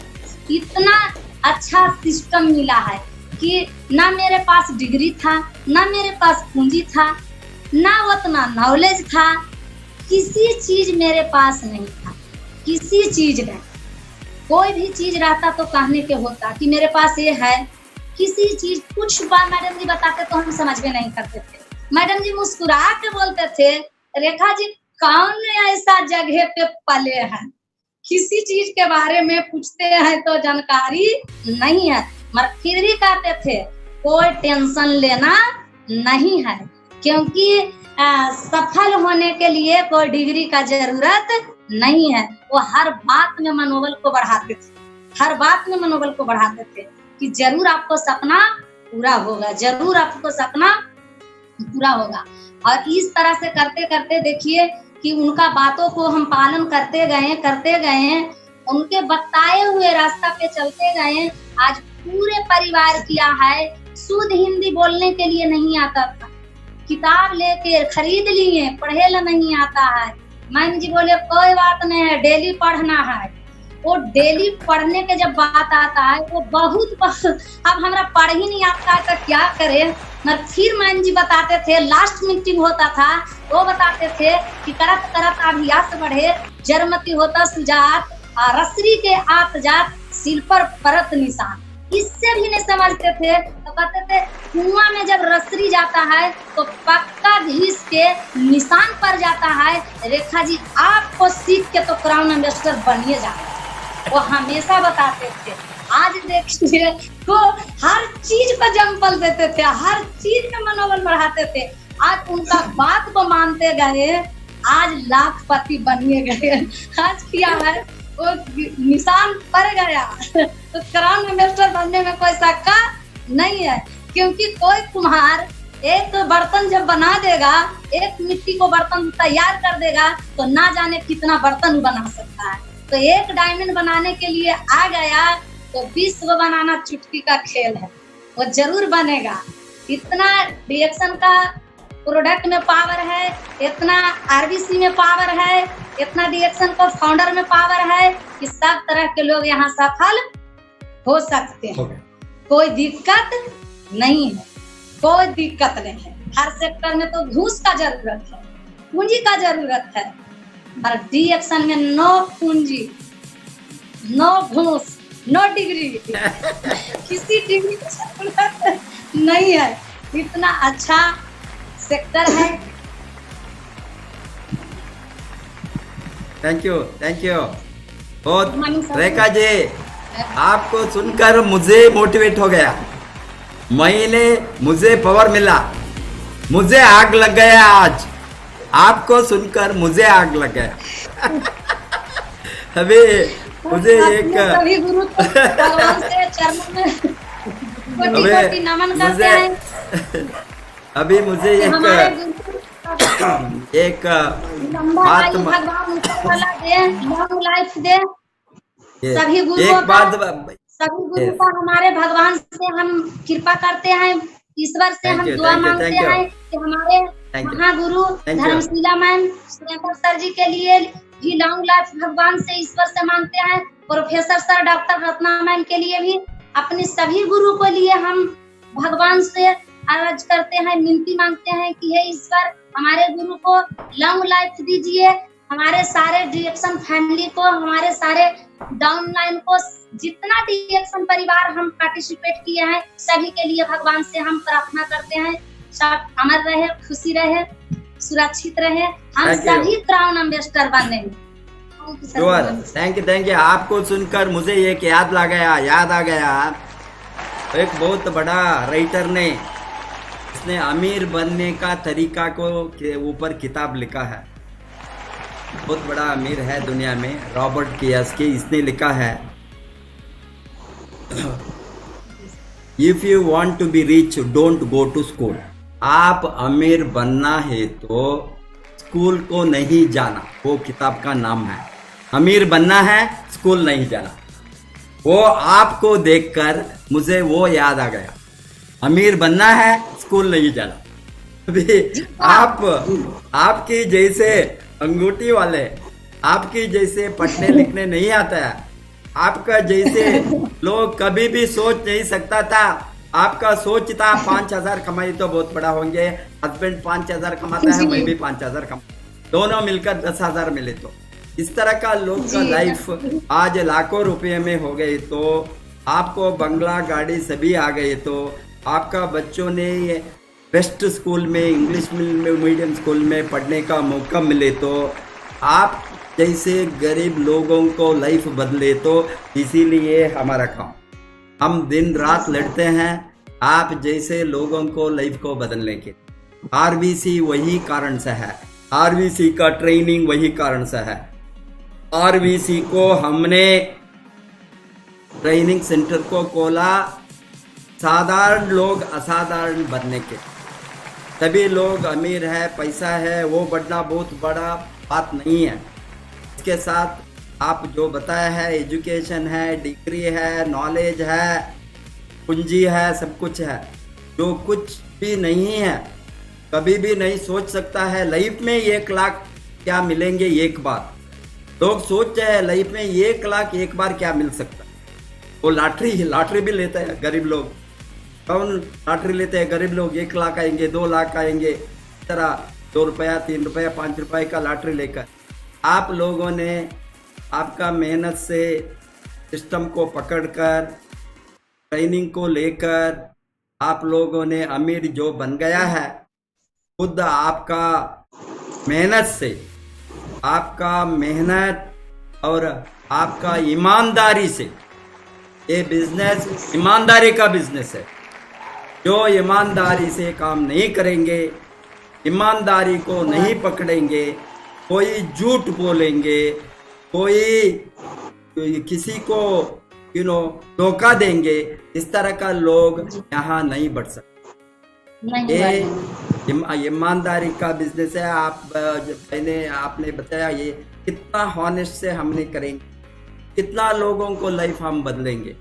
इतना अच्छा सिस्टम मिला है कि ना मेरे पास डिग्री था, ना मेरे पास पूंजी था, ना उतना नॉलेज था, किसी चीज मेरे पास नहीं था, किसी चीज नहीं। कोई भी चीज रहता तो कहने के होता कि मेरे पास ये है, किसी चीज कुछ बात मैडम जी बताते तो हम समझ में नहीं करते थे। मैडम जी मुस्कुरा के बोलते थे, रेखा जी कौन ऐसा जगह पे पले हैं, किसी चीज के बारे में पूछते हैं तो जानकारी नहीं है, मगर फिर भी कहते थे कोई टेंशन लेना नहीं है, क्योंकि सफल होने के लिए कोई डिग्री का जरूरत नहीं है। वो हर बात में मनोबल को बढ़ाते थे, हर बात में मनोबल को बढ़ाते थे कि जरूर आपको सपना पूरा होगा, जरूर आपको सपना पूरा होगा। और इस तरह से करते करते देखिए कि उनका बातों को हम पालन करते गए, उनके बताए हुए रास्ता पे चलते गए। आज पूरे परिवार किया है। शुद्ध हिंदी बोलने के लिए नहीं आता था, किताब लेके खरीद लिए, पढ़े ला नहीं आता है। मैम जी बोले कोई बात नहीं है, डेली पढ़ना है। वो डेली पढ़ने के जब बात आता है वो बहुत अब हमारा पढ़ ही नहीं आता है तो क्या करे। फिर मैम जी बताते थे, लास्ट मीटिंग होता था वो बताते थे कि करत करत अभ्यास बढ़े, जरमती होता सुजात, रसरी के आत जात, सिल पर परत निशान। इससे भी नहीं समझते थे तो कहते थे कुआं में जब रसरी जाता है तो पक्का घिस के निशान पर जाता है। रेखा जी आपको सीख के तो क्राउन एम्बेसडर बनिए जाए, वो हमेशा बताते थे। आज देखिए तो हर चीज को जंपल देते थे, हर चीज का मनोबल बढ़ाते थे। आज उनका बात को मानते गए, आज लाखपति बनिए गए। आज किया है वो निशान पड़ गया तो क्राउन एम्बेसडर बनने में कोई शक नहीं है, क्योंकि कोई कुम्हार एक बर्तन जब बना देगा, एक मिट्टी को बर्तन तैयार कर देगा तो ना जाने कितना बर्तन बना सकता है। तो एक डायमंड बनाने के लिए आ गया तो 20 को बनाना चुटकी का खेल है, वो जरूर बनेगा। इतना रिएक्शन का प्रोडक्ट में पावर है, इतना आरबीसी में पावर है, इतना रिएक्शन को फाउंडर में पावर है कि सब तरह के लोग यहाँ सफल हो सकते हैं। कोई दिक्कत नहीं है, कोई दिक्कत नहीं है। हर सेक्टर में तो घूस का जरूरत है, पूंजी का जरूरत है, और रिएक्शन में नो पूंजी, नो घूस, नो डिग्री किसी डिग्री की जरूरत नहीं है। इतना अच्छा सेक्टर है। थैंक यू बहुत रेखा जी, आपको सुनकर मुझे मोटिवेट हो गया, मुझे पावर मिला, मुझे आग लग गया। आज आपको सुनकर मुझे आग लग गया। अभी मुझे एक भगवान से चरणों में कोटि-कोटि नमन करते हैं। अभी मुझे एक बात भगवान दे, लॉन्ग लाइफ दे। सभी गुरुओं का हमारे भगवान से हम कृपा करते हैं, ईश्वर से हम दुआ मांगते हैं कि हमारे महागुरु धर्मशिला मैम सर जी के लिए भी लॉन्ग लाइफ भगवान से, ईश्वर से मांगते हैं। Professor sir doctor Ratna ma'am के लिए भी, अपने सभी गुरु को लिए हम भगवान से अर्ज करते हैं, विनती मांगते हैं कि हे ईश्वर हमारे गुरु को लॉन्ग लाइफ दीजिए, हमारे सारे डीएक्शन फैमिली को, हमारे सारे डाउनलाइन को, जितना डीएक्शन परिवार हम पार्टिसिपेट किए हैं सभी के लिए भगवान से हम प्रार्थना करते हैं, सब अमर रहे, खुशी रहे, सुरक्षित रहे, हम Thank you. सभी क्राउन एम्बेसडर बने। Thank you. आपको सुनकर मुझे एक याद आ गया, एक बहुत बड़ा राइटर ने इसने अमीर बनने का तरीका को के ऊपर किताब लिखा है। बहुत बड़ा अमीर है दुनिया में, रॉबर्ट कियोसाकी। इसने लिखा है, if you want to be rich don't go to school. आप अमीर बनना है तो स्कूल को नहीं जाना, वो किताब का नाम है। अमीर बनना है, स्कूल नहीं जाना। वो आपको देखकर मुझे वो याद आ गया, अमीर बनना है, स्कूल नहीं जाना। अभी आपकी जैसे अंगूठी वाले, आपकी जैसे पढ़ने लिखने नहीं आता है, आपका जैसे लोग कभी भी सोच नहीं सकता था। आपका सोच था 5,000 कमाई तो बहुत बड़ा होंगे, हस्बैंड 5,000 कमाता है, मैं भी 5,000 कमा, दोनों मिलकर 10,000 मिले तो इस तरह का लोग का लाइफ आज लाखों रुपए में हो गई। तो आपको बंगला गाड़ी सभी आ गए, तो आपका बच्चों ने बेस्ट स्कूल में, इंग्लिश मीडियम स्कूल में पढ़ने का मौका मिले, तो आप जैसे गरीब लोगों को लाइफ बदले। तो इसीलिए हमारा काम, हम दिन रात लड़ते हैं आप जैसे लोगों को लाइफ को बदलने के। आरबीसी वही कारण से है, आरबीसी का ट्रेनिंग वही कारण से है। आरबीसी को हमने ट्रेनिंग सेंटर को खोला साधारण लोग असाधारण बनने के। सभी लोग अमीर है, पैसा है, वो बढ़ना बहुत बड़ा बात नहीं है। इसके साथ आप जो बताया है, एजुकेशन है, डिग्री है, नॉलेज है, पूंजी है, सब कुछ है। जो कुछ भी नहीं है, कभी भी नहीं सोच सकता है लाइफ में 1 लाख क्या मिलेंगे एक बार। लोग सोचते हैं लाइफ में 1 लाख एक बार क्या मिल सकता है। वो लॉटरी भी लेते हैं गरीब लोग। कौन लॉटरी लेते हैं? गरीब लोग। 1 लाख आएंगे, 2 लाख आएंगे, इस तरह 2 रुपया, 3 रुपया, 5 रुपये का लॉटरी लेकर आप लोगों ने आपका मेहनत से सिस्टम को पकड़कर, ट्रेनिंग को लेकर आप लोगों ने अमीर जो बन गया है, खुद आपका मेहनत से, आपका मेहनत और आपका ईमानदारी से। ये बिजनेस ईमानदारी का बिजनेस है। जो ईमानदारी से काम नहीं करेंगे, ईमानदारी को नहीं पकड़ेंगे, कोई झूठ बोलेंगे, कोई किसी को धोखा देंगे, इस तरह का लोग यहाँ नहीं बढ़ सकते। ये ईमानदारी का बिजनेस है। आपने बताया ये कितना हॉनेस्ट से हमने करेंगे, कितना लोगों को लाइफ हम बदलेंगे।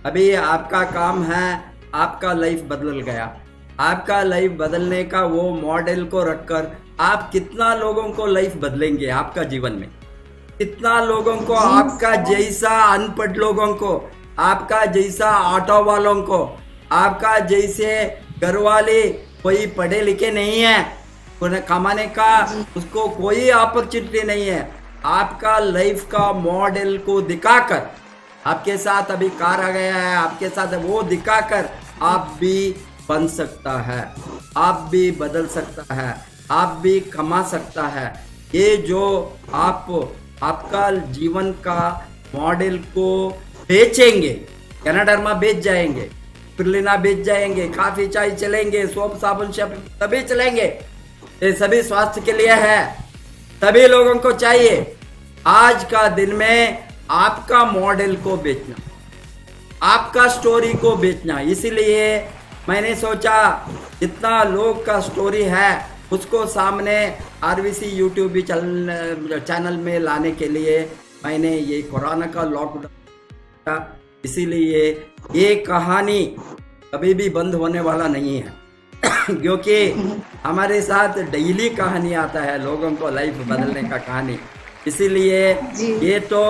अभी आपका काम है, आपका लाइफ बदल गया, आपका लाइफ बदलने का वो मॉडल को रखकर आप कितना लोगों को लाइफ बदलेंगे आपका जीवन में। कितना लोगों को, आपका जैसा अनपढ़ लोगों को, आपका जैसा ऑटो वालों को, आपका जैसे घर वाले कोई पढ़े लिखे नहीं है, कमाने का उसको कोई अपॉर्चुनिटी नहीं है, आपका लाइफ का मॉडल को दिखाकर, आपके साथ अभी कार आ गया है, आपके साथ वो दिखाकर आप भी बन सकता है, आप भी बदल सकता है, आप भी कमा सकता है। ये जो आपका जीवन का मॉडल को बेचेंगे, कनाडा में बेच जाएंगे, फिरलिना बेच जाएंगे, काफी चाय चलेंगे, सोप साबुन सभी चलेंगे, ये सभी स्वास्थ्य के लिए है, सभी लोगों को चाहिए। आज का दिन में आपका मॉडल को बेचना, आपका स्टोरी को बेचना। इसीलिए मैंने सोचा जितना लोग का स्टोरी है उसको सामने आरबीसी यूट्यूब चैनल में लाने के लिए मैंने ये कोरोना का लॉकडाउन, इसीलिए ये कहानी कभी भी बंद होने वाला नहीं है क्योंकि हमारे साथ डेली कहानी आता है लोगों को लाइफ बदलने का कहानी। इसीलिए ये तो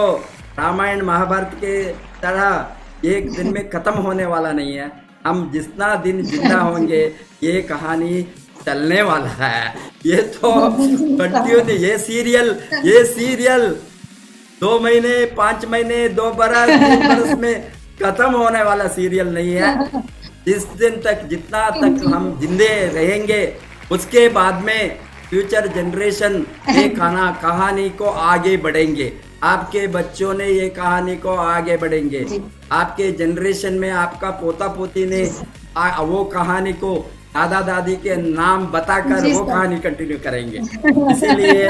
रामायण महाभारत के तरह एक दिन में खत्म होने वाला नहीं है। हम जितना दिन जिंदा होंगे ये कहानी चलने वाला है। ये तो कंटिन्यू ये सीरियल 2 महीने 5 महीने 2 बरस 3 बरस में खत्म होने वाला सीरियल नहीं है। जिस दिन तक जितना तक हम जिंदे रहेंगे उसके बाद में फ्यूचर जनरेशन ये कहानी को आगे बढ़ेंगे। आपके बच्चों ने ये कहानी को आगे बढ़ेंगे। आपके जनरेशन में आपका पोता पोती ने वो कहानी को दादा दादी के नाम बताकर वो कहानी कंटिन्यू करेंगे। इसीलिए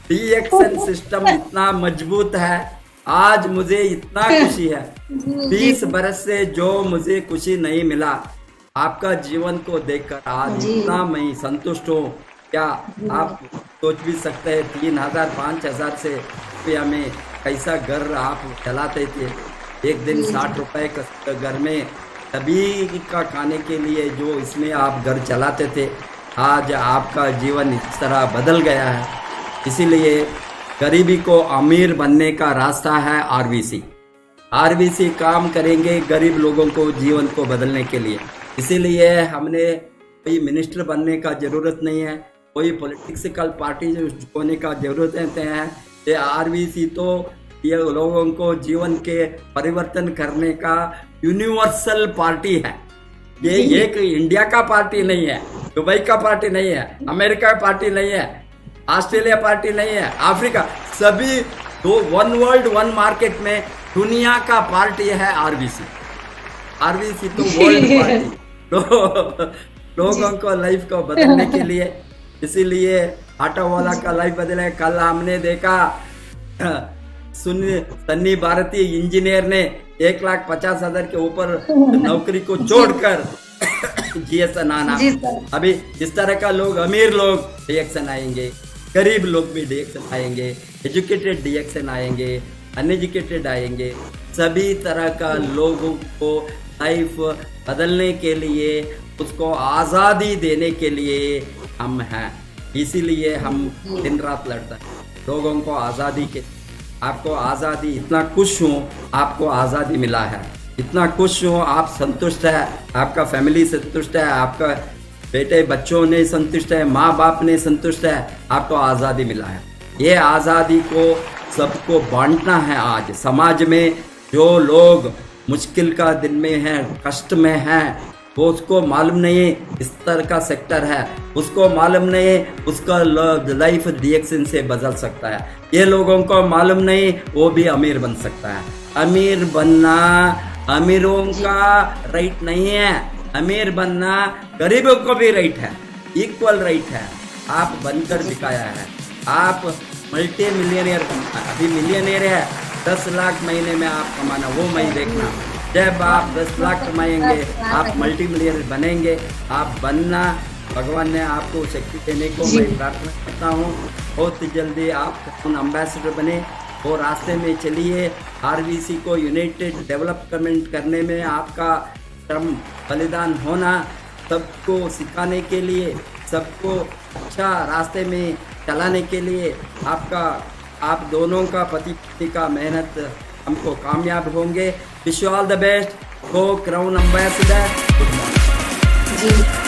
डीएक्सन सिस्टम इतना मजबूत है। आज मुझे इतना खुशी है, 20 बरस से जो मुझे खुशी नहीं मिला, आपका जीवन को देखकर आज इतना मैं संतुष्ट हूँ। क्या आप सोच भी सकते हैं 3,000 5,000 से रुपया में कैसा घर आप चलाते थे। एक दिन 60 रुपए का घर में सभी का खाने के लिए जो इसमें आप घर चलाते थे, आज आपका जीवन इस तरह बदल गया है। इसीलिए गरीबी को अमीर बनने का रास्ता है आरवीसी काम करेंगे गरीब लोगों को जीवन को बदलने के लिए। इसीलिए हमने कोई मिनिस्टर बनने का जरूरत नहीं है, कोई पॉलिटिकल पार्टी होने का जरूरत नहीं है। ये आरवीसी तो ये लोगों को जीवन के परिवर्तन करने का यूनिवर्सल पार्टी है। ये एक इंडिया का पार्टी नहीं है, दुबई का पार्टी नहीं है, अमेरिका का पार्टी नहीं है, ऑस्ट्रेलिया पार्टी नहीं है, अफ्रीका, सभी तो वन वर्ल्ड वन मार्केट में दुनिया का पार्टी है आरवीसी तो वर्ल्ड पार्टी तो लोगों को लाइफ को बदलने के लिए। इसीलिए ऑटो वाला का लाइफ बदले। कल हमने देखा सन्नी भारतीय इंजीनियर ने 1,50,000 के ऊपर नौकरी को छोड़कर जीएसएन आना। अभी इस तरह का लोग, अमीर लोग डीएक्सन आएंगे, गरीब लोग भी डीएक्सन आएंगे, एजुकेटेड डीएक्सन आएंगे, अनएजुकेटेड आएंगे। सभी तरह का लोगों को लाइफ बदलने के लिए, उसको आज़ादी देने के लिए हम हैं। इसीलिए हम दिन रात लड़ते हैं लोगों को आज़ादी के। आपको आज़ादी, इतना खुश हूँ आपको आज़ादी मिला है, इतना खुश हूँ आप संतुष्ट है, आपका फैमिली संतुष्ट है, आपका बेटे बच्चों ने संतुष्ट है, माँ बाप ने संतुष्ट है, आपको आज़ादी मिला है। ये आज़ादी को सबको बांटना है। आज समाज में जो लोग मुश्किल का दिन में हैं, कष्ट में हैं, वो उसको मालूम नहीं इस तरह का सेक्टर है, उसको मालूम नहीं उसका लाइफ डीएक्सन से बदल सकता है। ये लोगों को मालूम नहीं वो भी अमीर बन सकता है। अमीर बनना अमीरों का राइट नहीं है, अमीर बनना गरीबों को भी राइट है, इक्वल राइट है। आप बनकर दिखाया है, आप मल्टी मिलियनियर, अभी मिलियनियर है, 10 लाख महीने में आप कमाना, वो मैं देखना। जब आप 10 लाख कमाएंगे आप मल्टी मिलियनियर बनेंगे। आप बनना, भगवान ने आपको शक्ति देने को मैं प्रार्थना करता हूँ। बहुत जल्दी आप उन एम्बेसडर बने और रास्ते में चलिए। आरवीसी को यूनाइटेड डेवलपमेंट करने में आपका श्रम बलिदान होना, सबको सिखाने के लिए, सबको अच्छा रास्ते में चलाने के लिए आप दोनों का पति पत्नी का मेहनत हमको कामयाब होंगे। Wish you all the best. Go crown ambassador. Good morning ji.